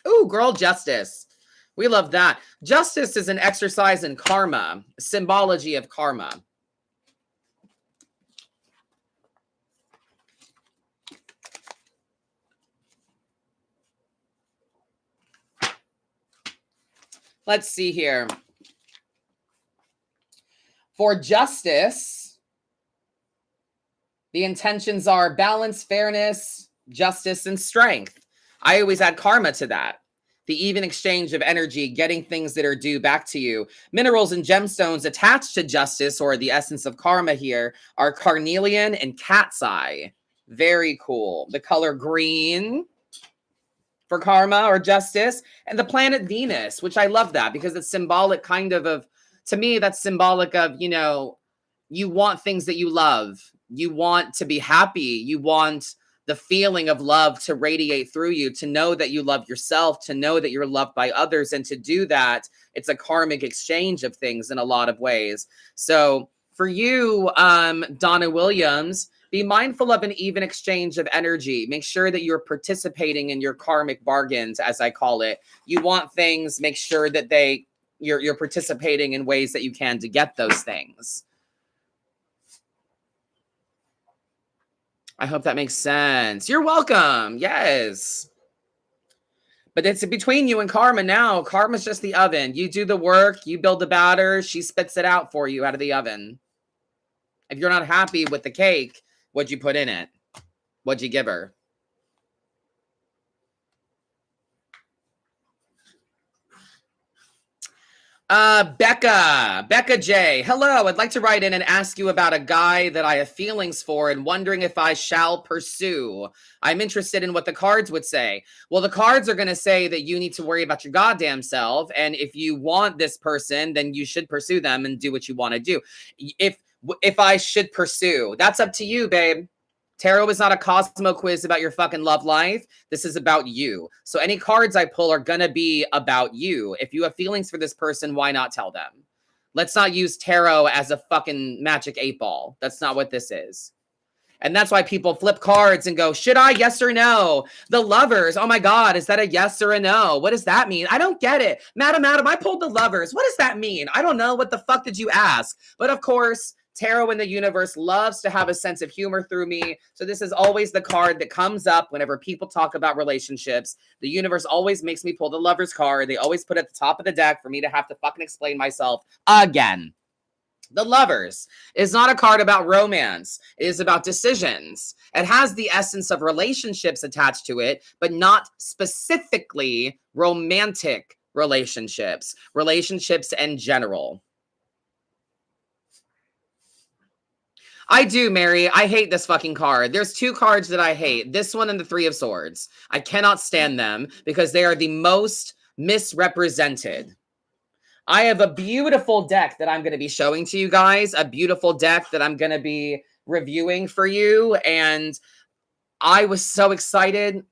Ooh, girl, justice. We love that. Justice is an exercise in karma, symbology of karma. Let's see here. For justice, the intentions are balance, fairness, justice, and strength. I always add karma to that. The even exchange of energy, getting things that are due back to you. Minerals and gemstones attached to justice, or the essence of karma here, are carnelian and cat's eye. Very cool. The color green for karma or justice, and the planet Venus, which I love that because it's symbolic kind of To me, that's symbolic of, you know, you want things that you love. You want to be happy. You want the feeling of love to radiate through you, to know that you love yourself, to know that you're loved by others. And to do that, it's a karmic exchange of things in a lot of ways. So for you, Donna Williams, be mindful of an even exchange of energy. Make sure that you're participating in your karmic bargains, as I call it. You want things, make sure that you're participating in ways that you can to get those things. I hope that makes sense. You're welcome. Yes. But it's between you and karma now. Karma's just the oven. You do the work, you build the batter, she spits it out for you out of the oven. If you're not happy with the cake, what'd you put in it? What'd you give her? Becca J. Hello, I'd like to write in and ask you about a guy that I have feelings for and wondering if I shall pursue. I'm interested in what the cards would say. Well, the cards are going to say that you need to worry about your goddamn self. And if you want this person, then you should pursue them and do what you want to do. If I should pursue, that's up to you, babe. Tarot is not a Cosmo quiz about your fucking love life. This is about you. So any cards I pull are going to be about you. If you have feelings for this person, why not tell them? Let's not use tarot as a fucking magic 8-ball. That's not what this is. And that's why people flip cards and go, should I? Yes or no? The Lovers. Oh my God. Is that a yes or a no? What does that mean? I don't get it. Madam, I pulled the Lovers. What does that mean? I don't know. What the fuck did you ask? But of course, tarot in the universe loves to have a sense of humor through me. So this is always the card that comes up whenever people talk about relationships. The universe always makes me pull the Lovers card. They always put it at the top of the deck for me to have to fucking explain myself again. The Lovers is not a card about romance. It is about decisions. It has the essence of relationships attached to it, but not specifically romantic relationships. Relationships in general. I do, Mary. I hate this fucking card. There's two cards that I hate. This one and the Three of Swords. I cannot stand them because they are the most misrepresented. I have a beautiful deck that I'm going to be showing to you guys. A beautiful deck that I'm going to be reviewing for you. And I was so excited.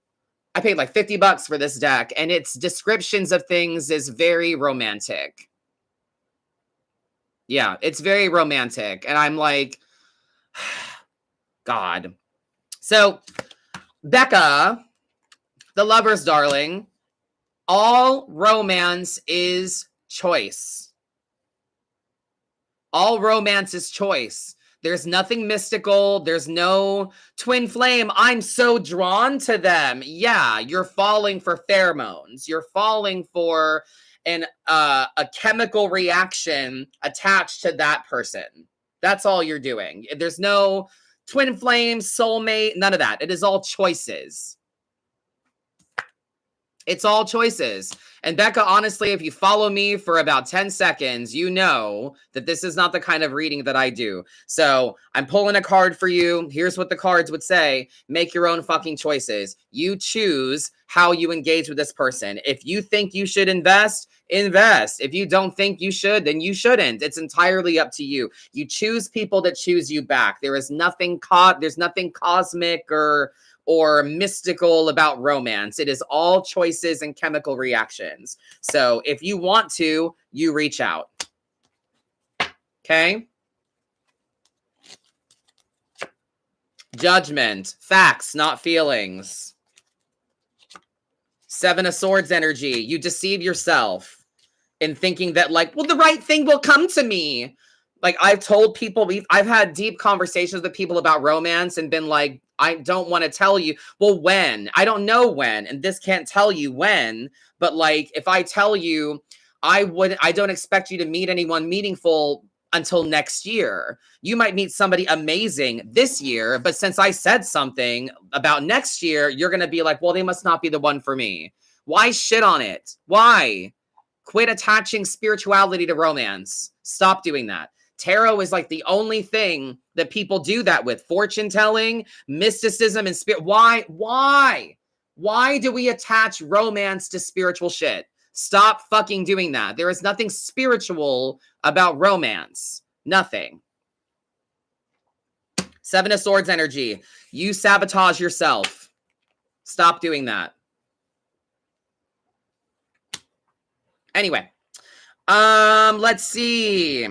I paid like $50 for this deck. And its descriptions of things is very romantic. Yeah, it's very romantic. And I'm like, God. So, Becca, the Lovers, darling, all romance is choice. All romance is choice. There's nothing mystical. There's no twin flame. I'm so drawn to them. Yeah, you're falling for pheromones. You're falling for a chemical reaction attached to that person. That's all you're doing. There's no twin flame, soulmate, none of that. It is all choices. It's all choices. And Becca, honestly, if you follow me for about 10 seconds, you know that this is not the kind of reading that I do. So I'm pulling a card for you. Here's what the cards would say. Make your own fucking choices. You choose how you engage with this person. If you think you should invest, invest. If you don't think you should, then you shouldn't. It's entirely up to you. You choose people that choose you back. There is nothing there's nothing cosmic or mystical about romance. It is all choices and chemical reactions. So if you want to, you reach out. Okay? Judgment. Facts, not feelings. Seven of Swords energy. You deceive yourself in thinking that, like, well, the right thing will come to me. Like, I've told people, I've had deep conversations with people about romance and been like, I don't want to tell you. Well, when? I don't know when. And this can't tell you when. But like, if I tell you, I don't expect you to meet anyone meaningful until next year. You might meet somebody amazing this year. But since I said something about next year, you're going to be like, well, they must not be the one for me. Why shit on it? Why? Quit attaching spirituality to romance. Stop doing that. Tarot is like the only thing that people do that with. Fortune telling, mysticism, and spirit. Why? Why do we attach romance to spiritual shit? Stop fucking doing that. There is nothing spiritual about romance. Nothing. Seven of Swords energy. You sabotage yourself. Stop doing that. Anyway. Let's see.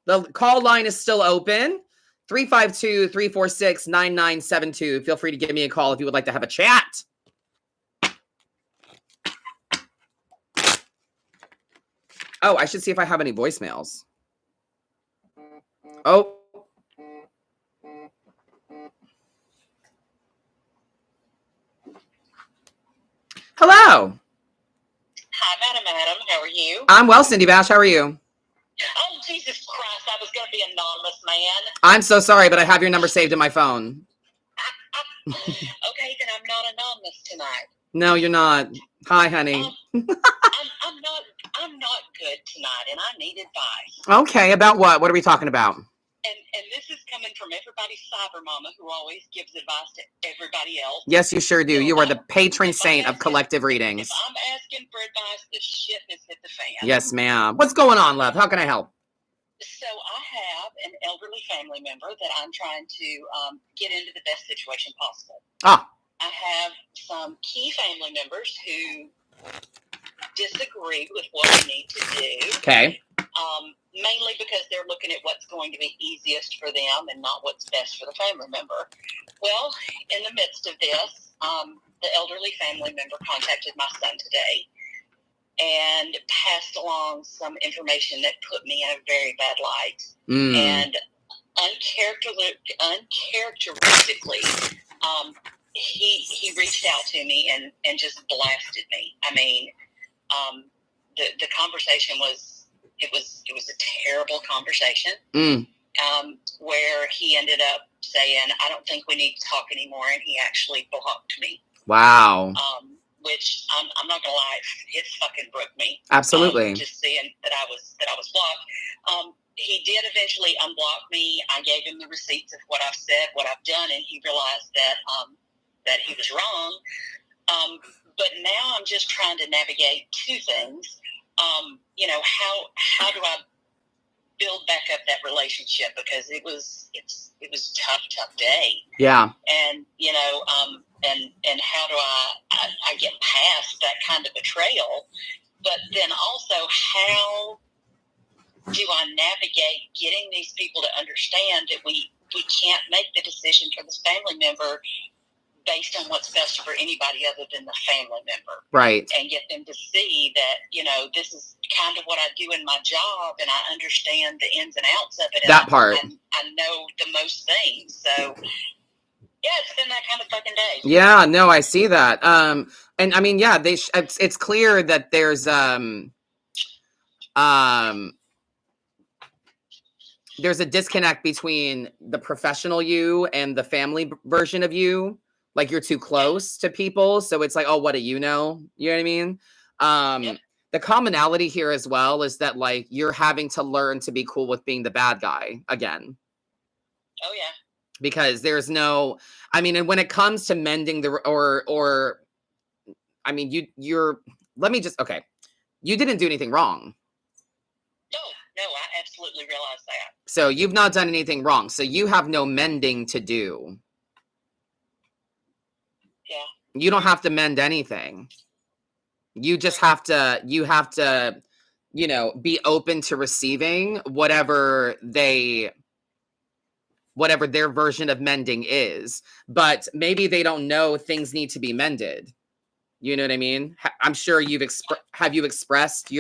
The call line is still open. 352-346-9972. Feel free to give me a call if you would like to have a chat. Oh, I should see if I have any voicemails. Oh. Hello. Hi, Madam. How are you? I'm well, Cindy Bash. How are you? Oh, Jesus Christ. I was going to be anonymous, man. I'm so sorry, but I have your number saved in my phone. Okay, then I'm not anonymous tonight. No, you're not. Hi, honey. I'm not good tonight, and I need advice. Okay, about what? What are we talking about? And this is coming from everybody's cyber mama who always gives advice to everybody else. Yes, you sure do. So you are the patron saint of collective readings. If I'm asking for advice, the shit has hit the fan. Yes, ma'am. What's going on, love? How can I help? So I have an elderly family member that I'm trying to get into the best situation possible. Ah. I have some key family members who disagree with what we need to do. Okay. Mainly because they're looking at what's going to be easiest for them and not what's best for the family member. Well, in the midst of this, the elderly family member contacted my son today and passed along some information that put me in a very bad light. And uncharacteristically, he reached out to me and just blasted me. I mean, the conversation was a terrible conversation. Where he ended up saying, "I don't think we need to talk anymore," and he actually blocked me. Wow. Which I'm not gonna lie, it fucking broke me. Absolutely. Just seeing that I was blocked. He did eventually unblock me. I gave him the receipts of what I've said, what I've done, and he realized that he was wrong. But now I'm just trying to navigate two things. How do I build back up that relationship, because it was tough day. Yeah. And and how do I get past that kind of betrayal? But then also, how do I navigate getting these people to understand that we can't make the decision for this family member based on what's best for anybody other than the family member. Right. And get them to see that, this is kind of what I do in my job, and I understand the ins and outs of it. That part. I know the most things. So, yeah, it's been that kind of fucking day. Yeah, no, I see that. And I mean, yeah, it's clear that there's a disconnect between the professional you and the family version of you. Like, you're too close to people. So it's like, oh, what do you know? You know what I mean? Yep. The commonality here as well is that, like, you're having to learn to be cool with being the bad guy again. Oh, yeah. Because there's no, I mean, and when it comes to mending I mean, okay. You didn't do anything wrong. No, I absolutely realize that. So you've not done anything wrong. So you have no mending to do. Yeah. You don't have to mend anything. You just have to, be open to receiving whatever their version of mending is. But maybe they don't know things need to be mended. You know what I mean? I'm sure have you expressed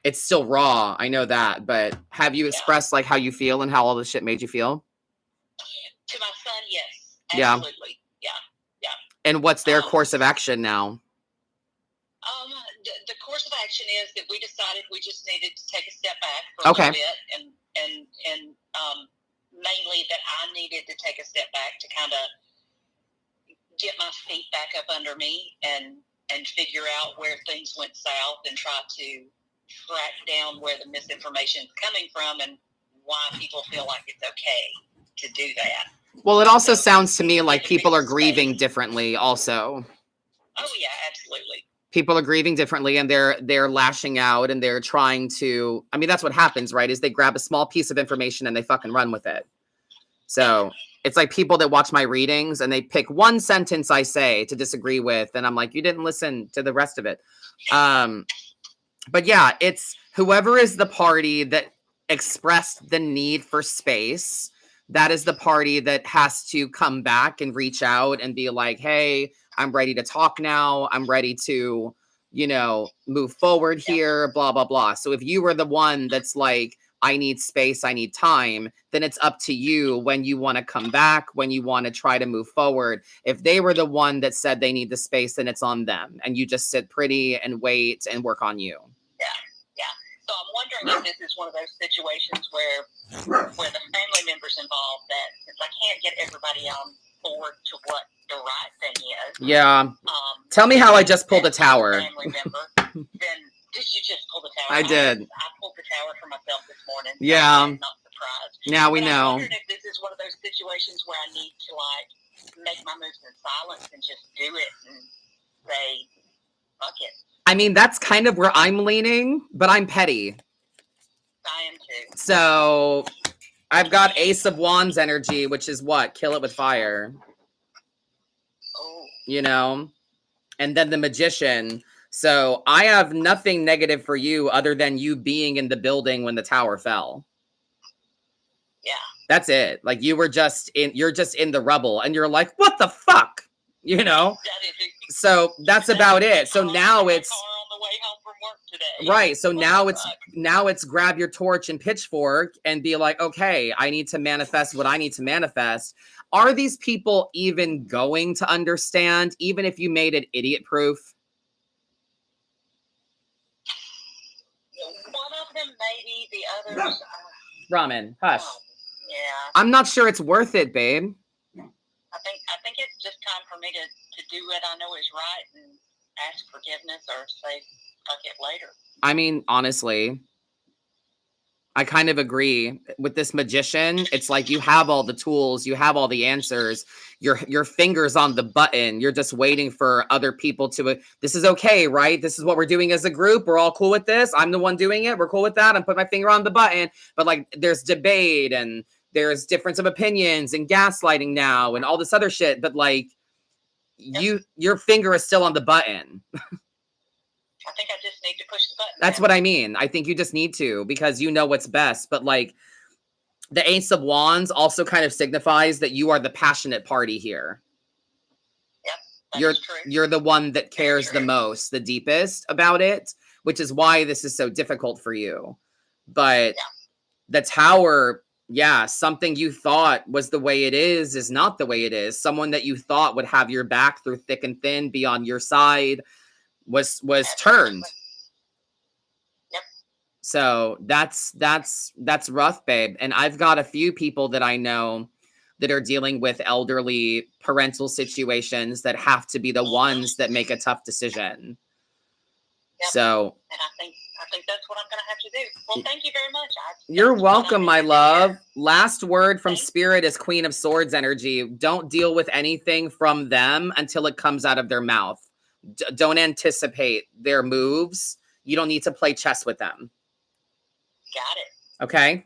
it's still raw. I know that, but have you expressed like how you feel and how all this shit made you feel? To my son, yes. Absolutely. Yeah. And what's their course of action now? The course of action is that we decided we just needed to take a step back for a little bit, and mainly that I needed to take a step back to kind of get my feet back up under me and figure out where things went south and try to track down where the misinformation is coming from and why people feel like it's okay to do that. Well, it also sounds to me like people are grieving differently also. Oh, yeah, absolutely. People are grieving differently, and they're lashing out, and they're trying to, I mean, that's what happens, right? Is they grab a small piece of information and they fucking run with it. So it's like people that watch my readings and they pick one sentence I say to disagree with, and I'm like, you didn't listen to the rest of it. But yeah, it's whoever is the party that expressed the need for space, that is the party that has to come back and reach out and be like, hey, I'm ready to talk now. I'm ready to, you know, move forward here, blah, blah, blah. So if you were the one that's like, I need space, I need time, then it's up to you when you want to come back, when you want to try to move forward. If they were the one that said they need the space, then it's on them. And you just sit pretty and wait and work on you. So I'm wondering if this is one of those situations where the family members involved, that since I can't get everybody on board to what the right thing is. Yeah. Tell me how I just pulled a tower. Family member, then did you just pull the tower? I did. I pulled the tower for myself this morning. So yeah. I'm not surprised. Now we know. I'm wondering if this is one of those situations where I need to like make my moves in silence and just do it and say, fuck it. I mean, that's kind of where I'm leaning, but I'm petty. I am too. So I've got Ace of Wands energy, which is what? Kill it with fire. Oh. You know? And then the Magician. So I have nothing negative for you other than you being in the building when the tower fell. Yeah. That's it. Like you're just in the rubble and you're like, what the fuck? You know? So that's about it. So now it's right. So now it's grab your torch and pitchfork and be like, okay, I need to manifest what I need to manifest. Are these people even going to understand, even if you made it idiot proof? One of them, maybe. The others. Ramen, hush. Yeah. I'm not sure it's worth it, babe. I think it's just time for me to do what I know is right and ask forgiveness or say fuck it later. I mean, honestly, I kind of agree with this Magician. It's like you have all the tools, you have all the answers. Your fingers on the button. You're just waiting for other people to. This is okay, right? This is what we're doing as a group. We're all cool with this. I'm the one doing it. We're cool with that. I'm putting my finger on the button. But like, there's debate and there's difference of opinions and gaslighting now and all this other shit. But like, your finger is still on the button. I think I just need to push the button. That's what I mean. I think you just need to, because you know what's best. But like the Ace of Wands also kind of signifies that you are the passionate party here. Yep. You're the one that cares the most, the deepest about it, which is why this is so difficult for you. But the Tower, something you thought was the way it is not the way it is. Someone that you thought would have your back through thick and thin, be on your side, was turned. Yep. So that's rough, babe. And I've got a few people that I know that are dealing with elderly parental situations that have to be the ones that make a tough decision. Yep. So and I think that's what I'm going to have to do. Well, thank you very much. You're welcome, my love. Last word from Spirit is Queen of Swords energy. Don't deal with anything from them until it comes out of their mouth. Don't anticipate their moves. You don't need to play chess with them. Got it. Okay?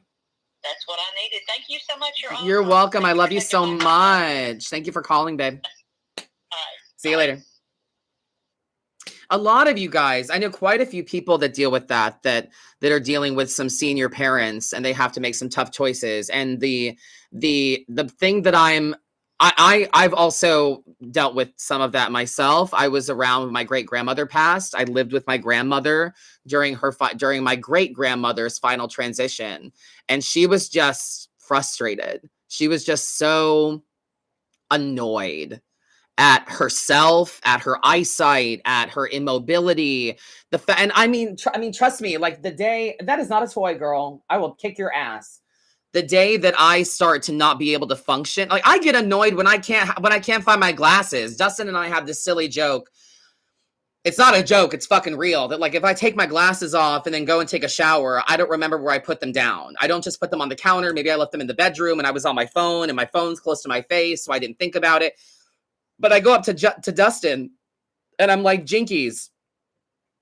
That's what I needed. Thank you so much. You're welcome. I love you so much. Thank you for calling, babe. See you later. A lot of you guys, I know quite a few people that deal with that are dealing with some senior parents and they have to make some tough choices. And the thing that I've also dealt with some of that myself. I was around when my great-grandmother passed. I lived with my grandmother during my great-grandmother's final transition. And she was just frustrated. She was just so annoyed at herself, at her eyesight, at her immobility. And I mean, trust me, like the day, that is not a toy, girl. I will kick your ass. The day that I start to not be able to function, like I get annoyed when I can't find my glasses. Dustin and I have this silly joke. It's not a joke. It's fucking real. That like, if I take my glasses off and then go and take a shower, I don't remember where I put them down. I don't just put them on the counter. Maybe I left them in the bedroom and I was on my phone and my phone's close to my face. So I didn't think about it. But I go up to Dustin and I'm like, Jinkies,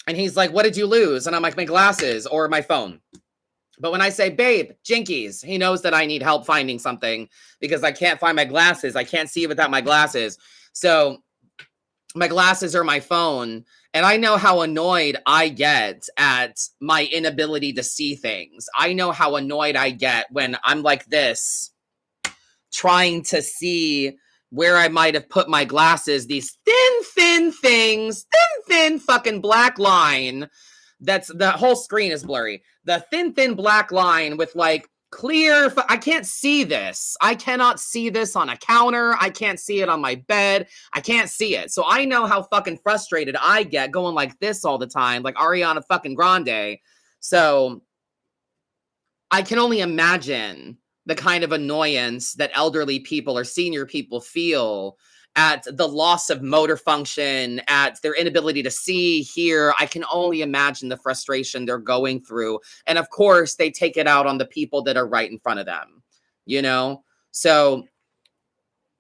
And he's like, what did you lose? And I'm like, my glasses or my phone. But when I say, babe, jinkies, he knows that I need help finding something because I can't find my glasses. I can't see without my glasses. So my glasses are my phone. And I know how annoyed I get at my inability to see things. I know how annoyed I get when I'm like this, trying to see where I might have put my glasses, these thin things, thin fucking black line. That's the whole screen is blurry. The thin black line with like clear, I can't see this. I cannot see this on a counter. I can't see it on my bed. I can't see it. So I know how fucking frustrated I get going like this all the time, like Ariana fucking Grande. So I can only imagine the kind of annoyance that elderly people or senior people feel at the loss of motor function, at their inability to see, hear. I can only imagine the frustration they're going through. And of course, they take it out on the people that are right in front of them, you know? So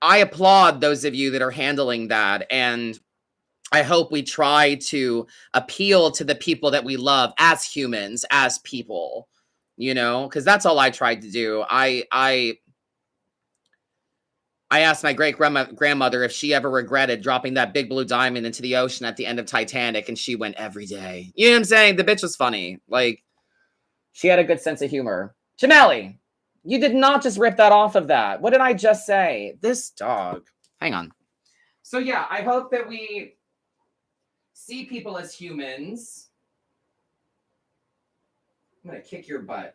I applaud those of you that are handling that. And I hope we try to appeal to the people that we love as humans, as people, you know, because that's all I tried to do. I asked my great grandmother if she ever regretted dropping that big blue diamond into the ocean at the end of Titanic, and she went every day. You know what I'm saying? The bitch was funny. Like, she had a good sense of humor. Jamali, you did not just rip that off of that. What did I just say? This dog. Hang on. So yeah, I hope that we see people as humans. I'm gonna kick your butt.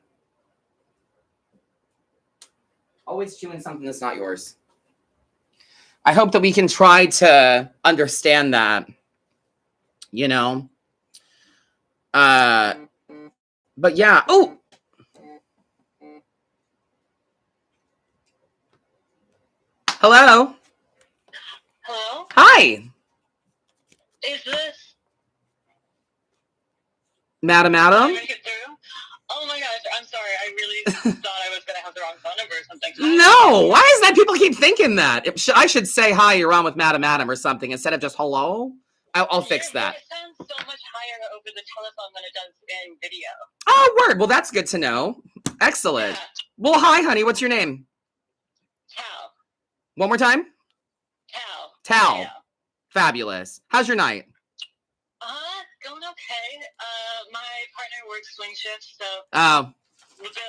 Always chewing something that's not yours. I hope that we can try to understand that, you know? But yeah. Oh! Hello? Hello? Hi! Is this... Madam? Did I make it through? Oh my gosh, I'm sorry. I really thought I was going to have the wrong phone number or something. No! Why is that? People keep thinking that. I should say, hi, you're on with Madam or something, instead of just hello. I'll fix that. It sounds so much higher over the telephone than it does in video. Oh, word. Well, that's good to know. Excellent. Yeah. Well, hi, honey. What's your name? Tal. One more time? Tal. Yeah. Fabulous. How's your night? Going okay. My partner works swing shifts, so we feel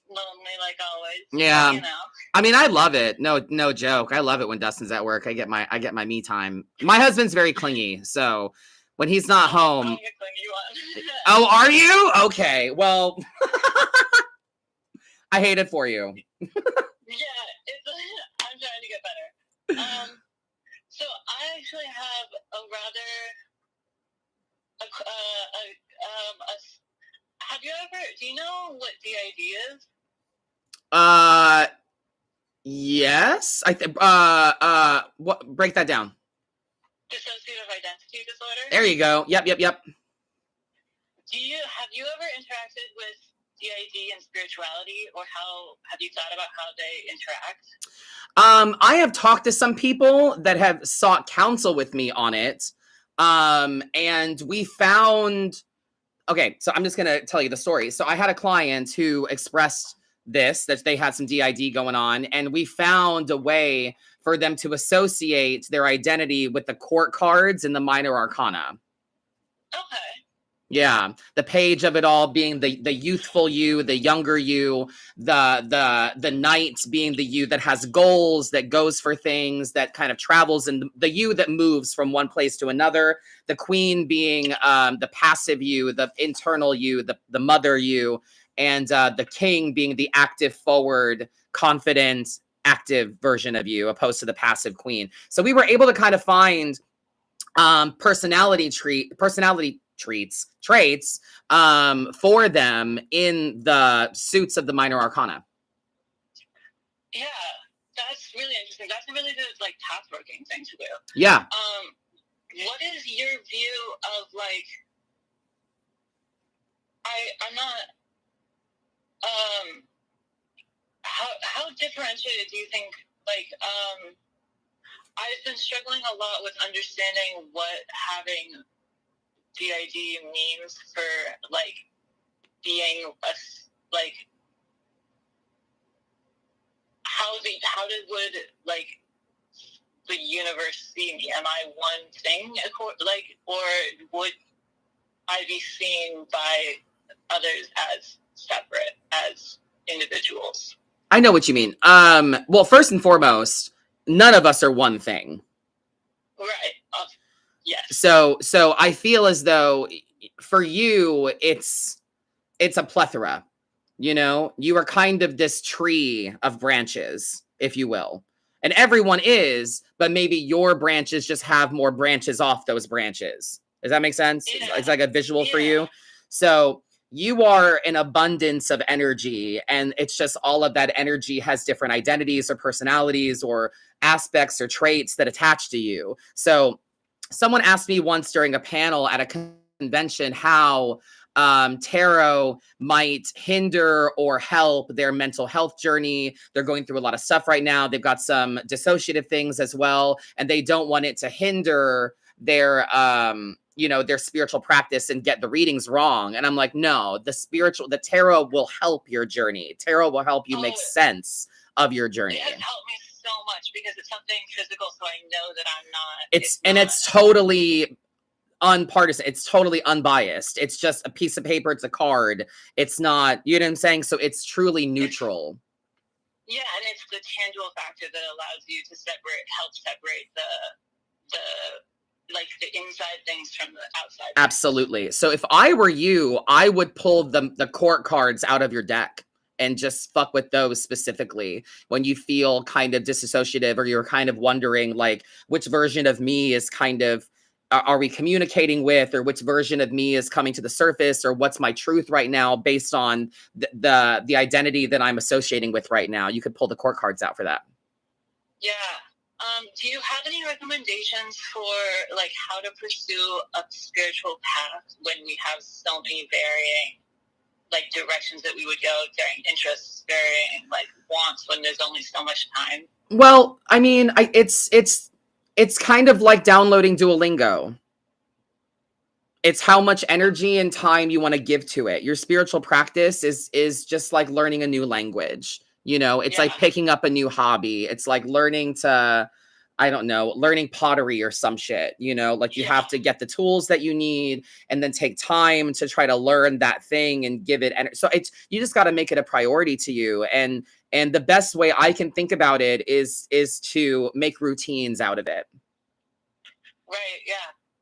lonely like always. Yeah. You know. I mean, I love it. No joke. I love it when Dustin's at work. I get my me time. My husband's very clingy, so when he's not home. I'm a clingy one. Oh, are you? Okay. Well, I hate it for you. Yeah, I'm trying to get better. So I actually have a rather have you ever, do you know what DID is? Yes. What, break that down. Dissociative identity disorder? There you go. Yep. Have you ever interacted with DID and spirituality, or have you thought about how they interact? I have talked to some people that have sought counsel with me on it. And we found, okay, so I'm just going to tell you the story. So I had a client who expressed that they had some DID going on, and we found a way for them to associate their identity with the court cards and the minor arcana. Okay. Yeah, the page of it all being the youthful you, the younger you, the knight being the you that has goals, that goes for things, that kind of travels, and the you that moves from one place to another. The queen being the passive you, the internal you, the mother you, and the king being the active, forward, confident, active version of you, opposed to the passive queen. So we were able to kind of find personality traits for them in the suits of the minor arcana. Yeah, that's really interesting. That's a really good task-working thing to do. Yeah. What is your view of I'm not how differentiated do you think I've been struggling a lot with understanding what having DID means for like being a like would like the universe see me? Am I one thing, like, or would I be seen by others as separate, as individuals? I know what you mean. Well, first and foremost, none of us are one thing. Right. Yes. So I feel as though for you, it's a plethora. You know, you are kind of this tree of branches, if you will. And everyone is, but maybe your branches just have more branches off those branches. Does that make sense? Yeah. It's like a visual for you. So you are an abundance of energy, and it's just all of that energy has different identities or personalities or aspects or traits that attach to you. So someone asked me once during a panel at a convention how tarot might hinder or help their mental health journey. They're going through a lot of stuff right now. They've got some dissociative things as well, and they don't want it to hinder their their spiritual practice and get the readings wrong. And I'm like, no, the tarot will help your journey. Tarot will help you make sense of your journey. It has helped me so much because it's something physical, so I know that I'm not. It's totally unpartisan. It's totally unbiased. It's just a piece of paper. It's a card. It's not, you know what I'm saying? So it's truly neutral. Yeah, and it's the tangible factor that allows you to help separate the inside things from the outside. Absolutely. So if I were you, I would pull the court cards out of your deck and just fuck with those specifically when you feel kind of disassociative or you're kind of wondering like which version of me is kind of are we communicating with, or which version of me is coming to the surface, or what's my truth right now based on the identity that I'm associating with right now. You could pull the court cards out for that. Yeah. Do you have any recommendations for like how to pursue a spiritual path when we have so many varying like directions that we would go, varying interests, varying like wants when there's only so much time? Well, I mean, it's kind of like downloading Duolingo. It's how much energy and time you want to give to it. Your spiritual practice is just like learning a new language. You know, it's like picking up a new hobby. It's like learning to, I don't know, learning pottery or some shit, you know, like you have to get the tools that you need and then take time to try to learn that thing and give it. So you just got to make it a priority to you. And the best way I can think about it is to make routines out of it. Right. Yeah.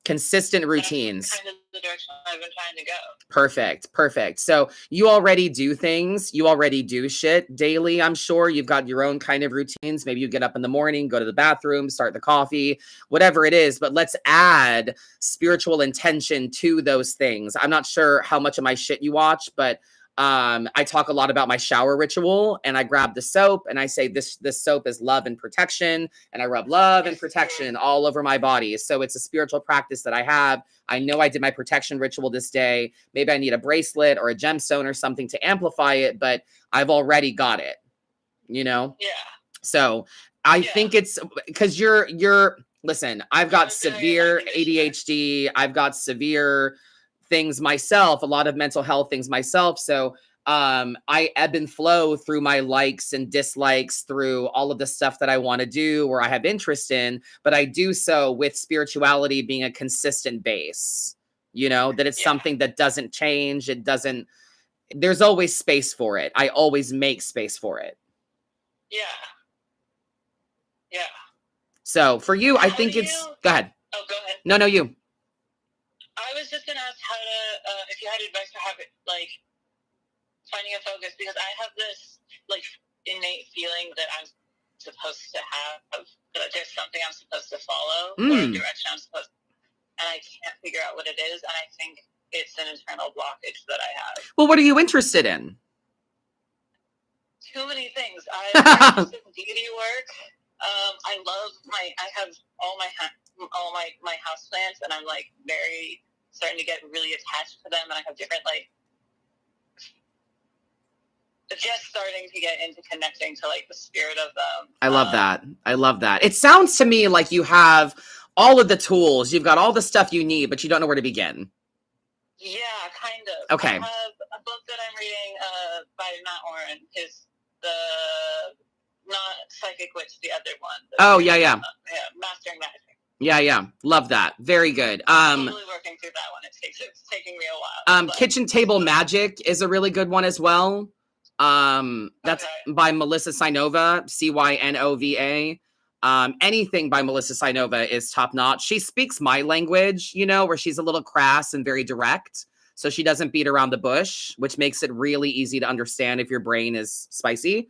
Consistent routines. That's kind of the direction I've been trying to go. Perfect. So you already do things. You already do shit daily. I'm sure you've got your own kind of routines. Maybe you get up in the morning, go to the bathroom, start the coffee, whatever it is. But let's add spiritual intention to those things. I'm not sure how much of my shit you watch, but I talk a lot about my shower ritual, and I grab the soap and I say this soap is love and protection, and I rub love and protection all over my body. So it's a spiritual practice that I have. I know I did my protection ritual this day. Maybe I need a bracelet or a gemstone or something to amplify it, but I've already got it, you know? Yeah. So I think it's because you're listen, I've got severe ADHD. I've got severe things myself, a lot of mental health things myself. So I ebb and flow through my likes and dislikes, through all of the stuff that I want to do or I have interest in, but I do so with spirituality being a consistent base, you know, that it's something that doesn't change. There's always space for it. I always make space for it. Yeah. So for you, I think go ahead. Oh, go ahead. No, you. I was just going to ask how to, if you had advice for like finding a focus, because I have this like innate feeling that I'm supposed to have, that there's something I'm supposed to follow or a direction I'm supposed to, and I can't figure out what it is. And I think it's an internal blockage that I have. Well, what are you interested in? Too many things. I'm interested in deity work. I have all my house plants, and I'm like starting to get really attached to them, and I have different just starting to get into connecting to like the spirit of them. I love that. It sounds to me like you have all of the tools, you've got all the stuff you need, but you don't know where to begin. Yeah, kind of. Okay. I have a book that I'm reading by Matt Oren. The not Psychic Witch, the other one. Oh, yeah. Mastering Magic. Yeah. Love that. Very good. Totally working through that one. It's taking me a while. Kitchen Table Magic is a really good one as well. That's by Melissa Cynova, Cynova. Anything by Melissa Cynova is top notch. She speaks my language, you know, where she's a little crass and very direct. So she doesn't beat around the bush, which makes it really easy to understand if your brain is spicy.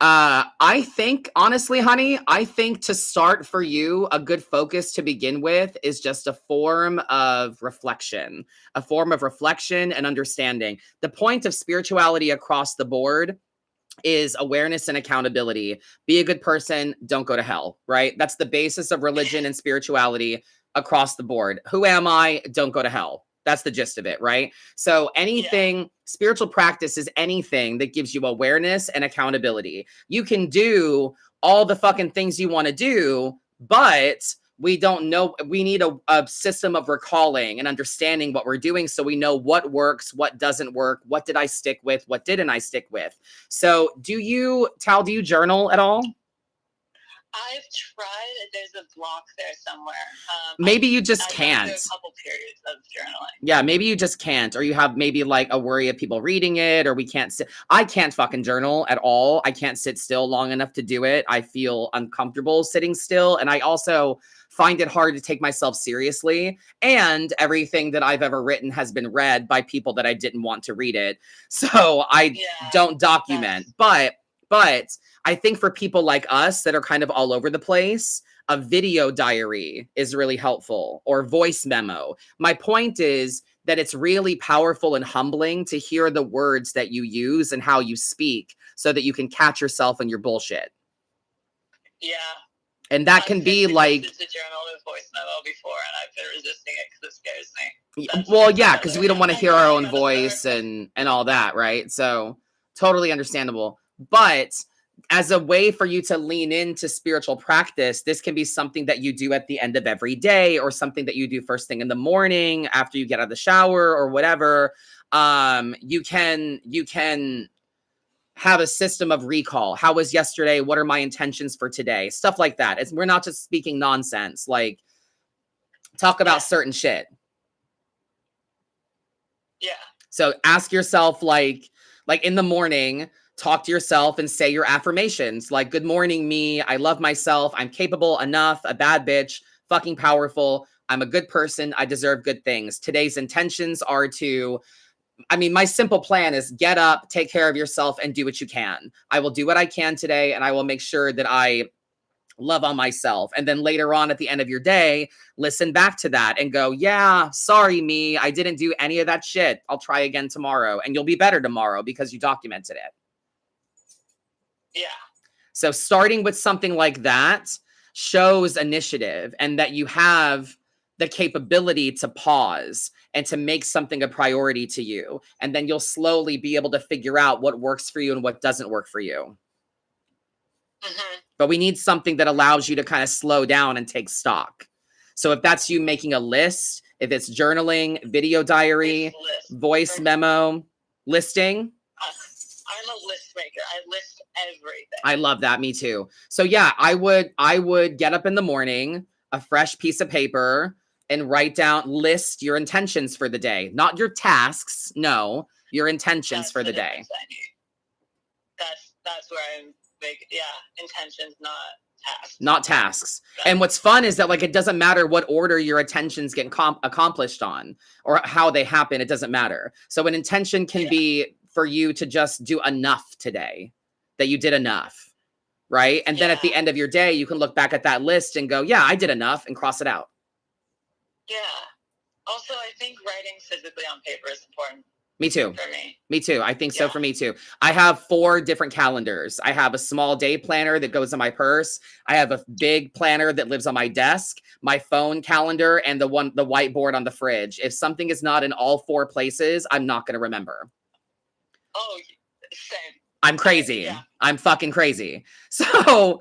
I think, honestly, honey, I think to start for you, a good focus to begin with is just a form of reflection and understanding. The point of spirituality across the board is awareness and accountability. Be a good person, don't go to hell, right? That's the basis of religion and spirituality across the board. Who am I? Don't go to hell. That's the gist of it, right? So anything, spiritual practice is anything that gives you awareness and accountability. You can do all the fucking things you want to do, but we don't know. We need a system of recalling and understanding what we're doing so we know what works, what doesn't work, what did I stick with, what didn't I stick with. So do you journal at all? I've tried. There's a block there somewhere. Maybe you just can't. There's a couple periods of journaling. Yeah, maybe you just can't, or you have maybe like a worry of people reading it, or we can't sit. I can't fucking journal at all. I can't sit still long enough to do it. I feel uncomfortable sitting still, and I also find it hard to take myself seriously. And everything that I've ever written has been read by people that I didn't want to read it, so I don't document. But I think for people like us that are kind of all over the place, a video diary is really helpful, or voice memo. My point is that it's really powerful and humbling to hear the words that you use and how you speak so that you can catch yourself in your bullshit. Yeah. And that can be like... to journal with voice memo before, and I've been resisting it because it scares me. Well, yeah, because we don't want to hear our own voice and all that, right? So totally understandable. But as a way for you to lean into spiritual practice, this can be something that you do at the end of every day, or something that you do first thing in the morning after you get out of the shower or whatever. You can have a system of recall. How was yesterday? What are my intentions for today? Stuff like that. We're not just speaking nonsense. Like, talk about certain shit. Yeah. So ask yourself, like in the morning, talk to yourself and say your affirmations, like, good morning, me. I love myself. I'm capable enough, a bad bitch, fucking powerful. I'm a good person. I deserve good things. Today's intentions are my simple plan is get up, take care of yourself, and do what you can. I will do what I can today, and I will make sure that I love on myself. And then later on at the end of your day, listen back to that and go, yeah, sorry, me. I didn't do any of that shit. I'll try again tomorrow. And you'll be better tomorrow because you documented it. Yeah. So starting with something like that shows initiative, and that you have the capability to pause and to make something a priority to you. And then you'll slowly be able to figure out what works for you and what doesn't work for you. Mm-hmm. But we need something that allows you to kind of slow down and take stock. So if that's you making a list, if it's journaling, video diary, voice memo, listing. I'm a list maker. I list everything. I love that. Me too. So yeah, I would get up in the morning, a fresh piece of paper, and list your intentions for the day. Not your tasks. No, your intentions for the day. That's where I'm big. Yeah, intentions, not tasks. Not tasks. And what's fun is that, like, it doesn't matter what order your intentions get accomplished on, or how they happen. It doesn't matter. So an intention can be for you to just do enough today, that you did enough, right? And then at the end of your day, you can look back at that list and go, yeah, I did enough, and cross it out. Yeah. Also, I think writing physically on paper is important. Me too. For me. Me too. I think so for me too. I have 4 different calendars. I have a small day planner that goes in my purse. I have a big planner that lives on my desk, my phone calendar, and the whiteboard on the fridge. If something is not in all 4 places, I'm not going to remember. Oh, same. I'm crazy. Yeah. I'm fucking crazy. So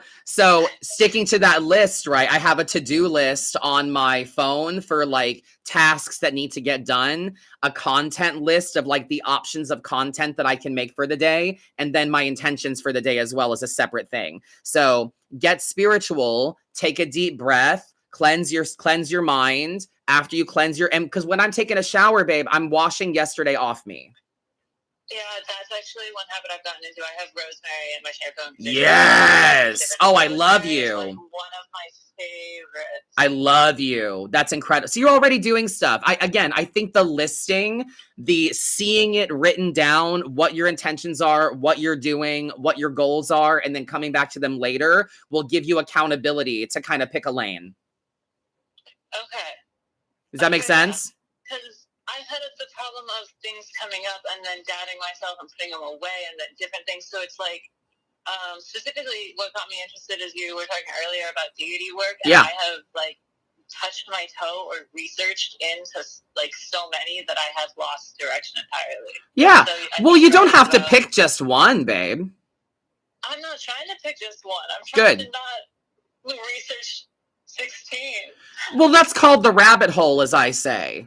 sticking to that list, right? I have a to-do list on my phone for like tasks that need to get done, a content list of like the options of content that I can make for the day, and then my intentions for the day as well as a separate thing. So get spiritual, take a deep breath, cleanse your mind. After you cleanse and because when I'm taking a shower, babe, I'm washing yesterday off me. Yeah, that's actually one habit I've gotten into. I have rosemary in my shampoo. Yes. Oh, I love you. Like one of my favorites. I love you. That's incredible. So you're already doing stuff. I think the listing, the seeing it written down, what your intentions are, what you're doing, what your goals are, and then coming back to them later will give you accountability to kind of pick a lane. Okay. Does that make sense? Because I've had the problem of things coming up and then doubting myself and putting them away and then different things. So it's like, specifically what got me interested is you were talking earlier about deity work. And I have like touched my toe or researched into like so many that I have lost direction entirely. Yeah. So well, you don't have to pick just one, babe. I'm not trying to pick just one. I'm trying to not research 16. Well, that's called the rabbit hole, as I say.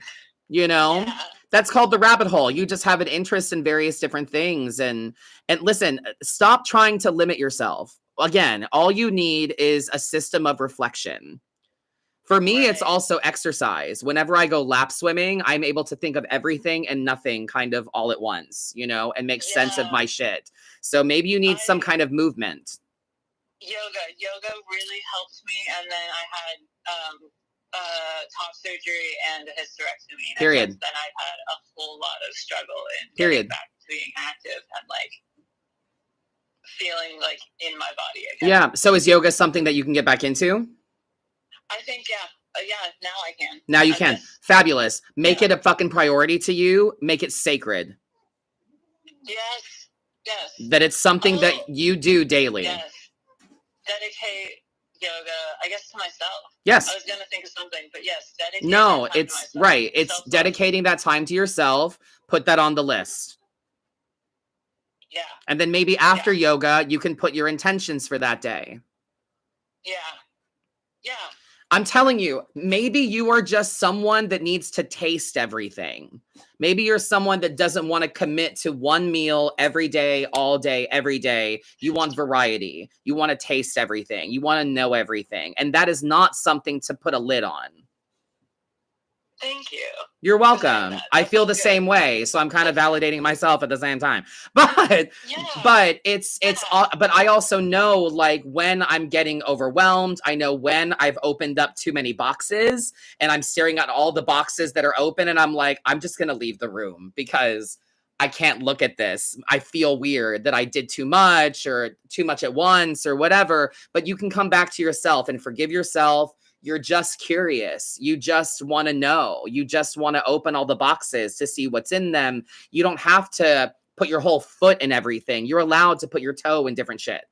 You know, that's called the rabbit hole. You just have an interest in various different things. And listen, stop trying to limit yourself. Again, all you need is a system of reflection. For me, it's also exercise. Whenever I go lap swimming, I'm able to think of everything and nothing kind of all at once, you know, and make sense of my shit. So maybe you need some kind of movement. Yoga really helped me. And then I had top surgery and a hysterectomy. Period. And then I had a whole lot of struggle in getting back to being active and like feeling like in my body again. Yeah. So is yoga something that you can get back into? I think, now I can. Now you can. Fabulous. Make it a fucking priority to you. Make it sacred. Yes. That it's something that you do daily. Yes. Dedicate yoga, I guess, to myself. Yes. I was going to think of something, but yes, dedicate No, it's right. It's dedicating that time to yourself. Put that on the list. Yeah. And then maybe after yoga, you can put your intentions for that day. Yeah. Yeah. I'm telling you, maybe you are just someone that needs to taste everything. Maybe you're someone that doesn't want to commit to one meal every day, all day, every day. You want variety. You want to taste everything. You want to know everything. And that is not something to put a lid on. Thank you. You're welcome. I feel the same way, so I'm kind of validating myself at the same time. But I also know like when I'm getting overwhelmed, I know when I've opened up too many boxes and I'm staring at all the boxes that are open and I'm like, I'm just going to leave the room because I can't look at this. I feel weird that I did too much or too much at once or whatever, but you can come back to yourself and forgive yourself. You're just curious. You just want to know. You just want to open all the boxes to see what's in them. You don't have to put your whole foot in everything. You're allowed to put your toe in different shit.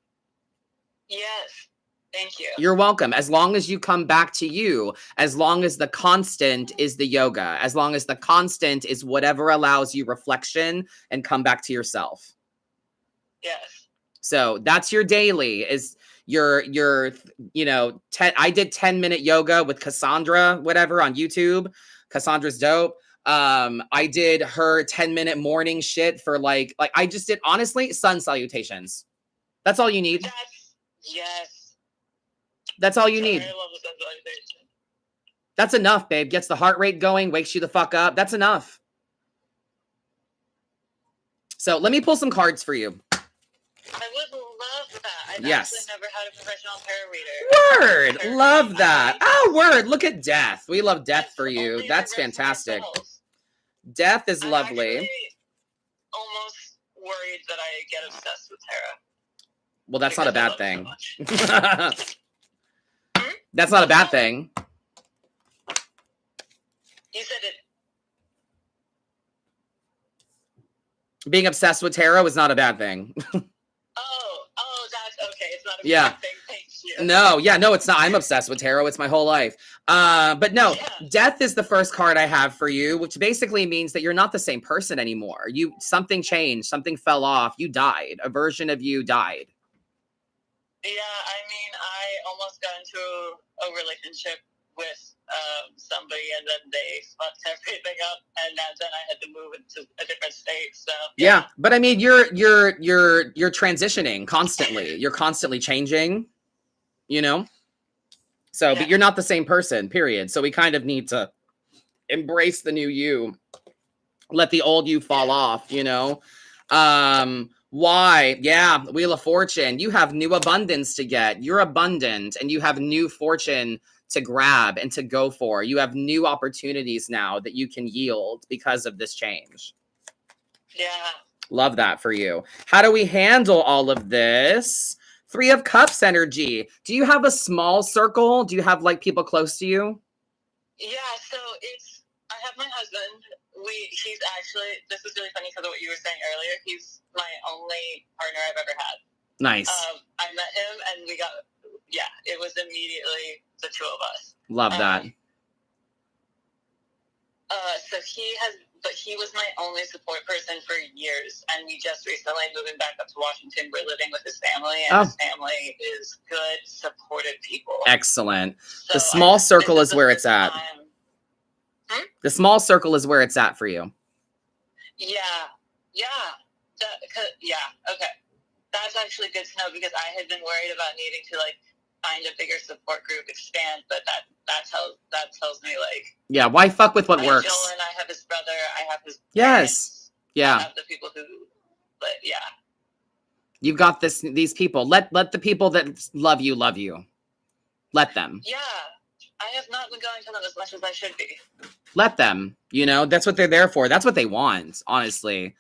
Yes. Thank you. You're welcome. As long as you come back to you, as long as the constant is the yoga, as long as the constant is whatever allows you reflection and come back to yourself. Yes. So that's your daily is your I did 10-minute yoga with Cassandra, whatever, on YouTube. Cassandra's dope. I did her 10-minute morning shit for like I just did, honestly, sun salutations. That's all you need. Yes. That's all you need. I love the sun salutation. That's enough, babe. Gets the heart rate going, wakes you the fuck up. That's enough. So let me pull some cards for you. I would love that. I've yes. actually never had a professional tarot reader. Word! Love that. Oh, word. Look at death. We love death for you. That's fantastic. Death is lovely. I'm almost worried that I get obsessed with tarot. Well, that's not a bad thing. That's not a bad thing. You said it. Being obsessed with tarot is not a bad thing. Oh, that's okay. It's not a bad thing. Thank you. No, it's not. I'm obsessed with tarot. It's my whole life. But no, Yeah. death is the first card I have for you, which basically means that you're not the same person anymore. Something changed, something fell off, you died, a version of you died. Yeah, I mean, I almost got into a relationship with somebody, and then they fucked everything up, and then I had to move into a different state. So yeah, but I mean, you're transitioning constantly. You're constantly changing, you know. So, but you're not the same person. Period. So we kind of need to embrace the new you. Let the old you fall off. You know. Why? Yeah, Wheel of Fortune. You have new abundance to get. You're abundant, and you have new fortune to grab and to go for. You have new opportunities now that you can yield because of this change. Yeah. Love that for you. How do we handle all of this? 3 of Cups energy. Do you have a small circle? Do you have like people close to you? Yeah, so I have my husband. He's actually, this is really funny because of what you were saying earlier. He's my only partner I've ever had. Nice. I met him and it was immediately the two of us. Love that. So he was my only support person for years, and we just recently moving back up to Washington. We're living with his family, and his family is good, supportive people. Excellent. So the small circle is where it's at. The small circle is where it's at for you. Yeah. Okay. That's actually good to know, because I had been worried about needing to find a bigger support group, expand, but that tells me yeah, why fuck with what works? Joel and I have his brother, I have his parents, yeah, I have the people who, you've got these people. Let the people that love you. Let them. Yeah, I have not been going to them as much as I should be. Let them. You know, that's what they're there for. That's what they want. Honestly.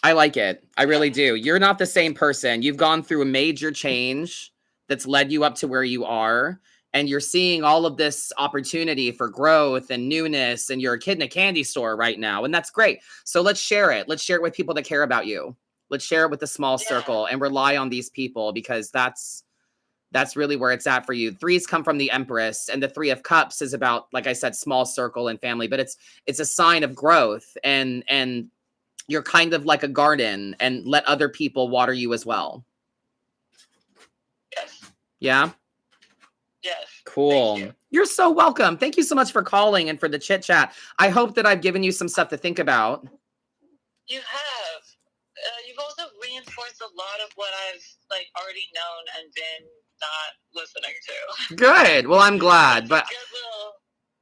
I like it. I really do. You're not the same person. You've gone through a major change that's led you up to where you are. And you're seeing all of this opportunity for growth and newness. And you're a kid in a candy store right now. And that's great. So let's share it. Let's share it with people that care about you. Let's share it with the small circle and rely on these people, because that's really where it's at for you. 3s come from the Empress, and the 3 of Cups is about, like I said, small circle and family, but it's a sign of growth, and you're kind of like a garden, and let other people water you as well. Yes. Yeah? Yes. Cool. You're so welcome. Thank you so much for calling and for the chit chat. I hope that I've given you some stuff to think about. You have. You've also reinforced a lot of what I've already known and been not listening to. Good. Well, I'm glad, but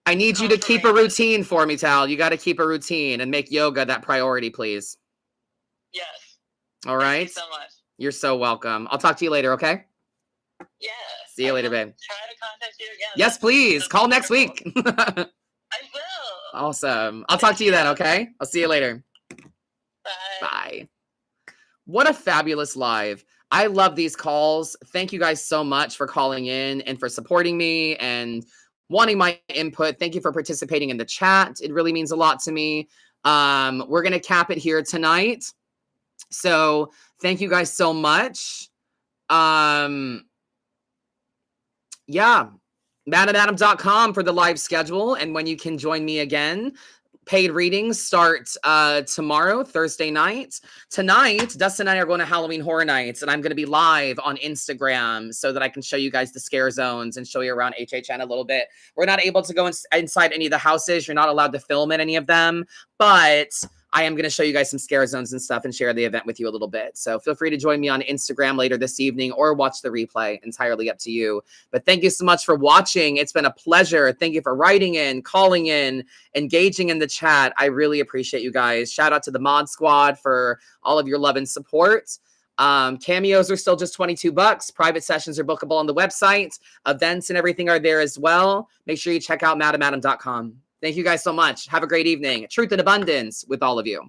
I need you to keep a routine for me, Tal. You got to keep a routine and make yoga that priority, please. Yes. All right. Thank you so much. You're so welcome. I'll talk to you later, okay? Yeah. See you later, babe. Try to contact you again. Yes, please. Call next week. I will. Awesome. I'll talk to you then, okay? I'll see you later. Bye. Bye. What a fabulous live. I love these calls. Thank you guys so much for calling in and for supporting me and wanting my input. Thank you for participating in the chat. It really means a lot to me. We're going to cap it here tonight. So thank you guys so much. Yeah. Madamadam.com for the live schedule and when you can join me again. Paid readings start tomorrow, Thursday night. Tonight, Dustin and I are going to Halloween Horror Nights, and I'm going to be live on Instagram so that I can show you guys the scare zones and show you around HHN a little bit. We're not able to go inside any of the houses. You're not allowed to film in any of them, but I am going to show you guys some scare zones and stuff and share the event with you a little bit. So feel free to join me on Instagram later this evening or watch the replay. Entirely up to you. But thank you so much for watching. It's been a pleasure. Thank you for writing in, calling in, engaging in the chat. I really appreciate you guys. Shout out to the Mod Squad for all of your love and support. Cameos are still just $22. Private sessions are bookable on the website. Events and everything are there as well. Make sure you check out madamadam.com. Thank you guys so much. Have a great evening. Truth and abundance with all of you.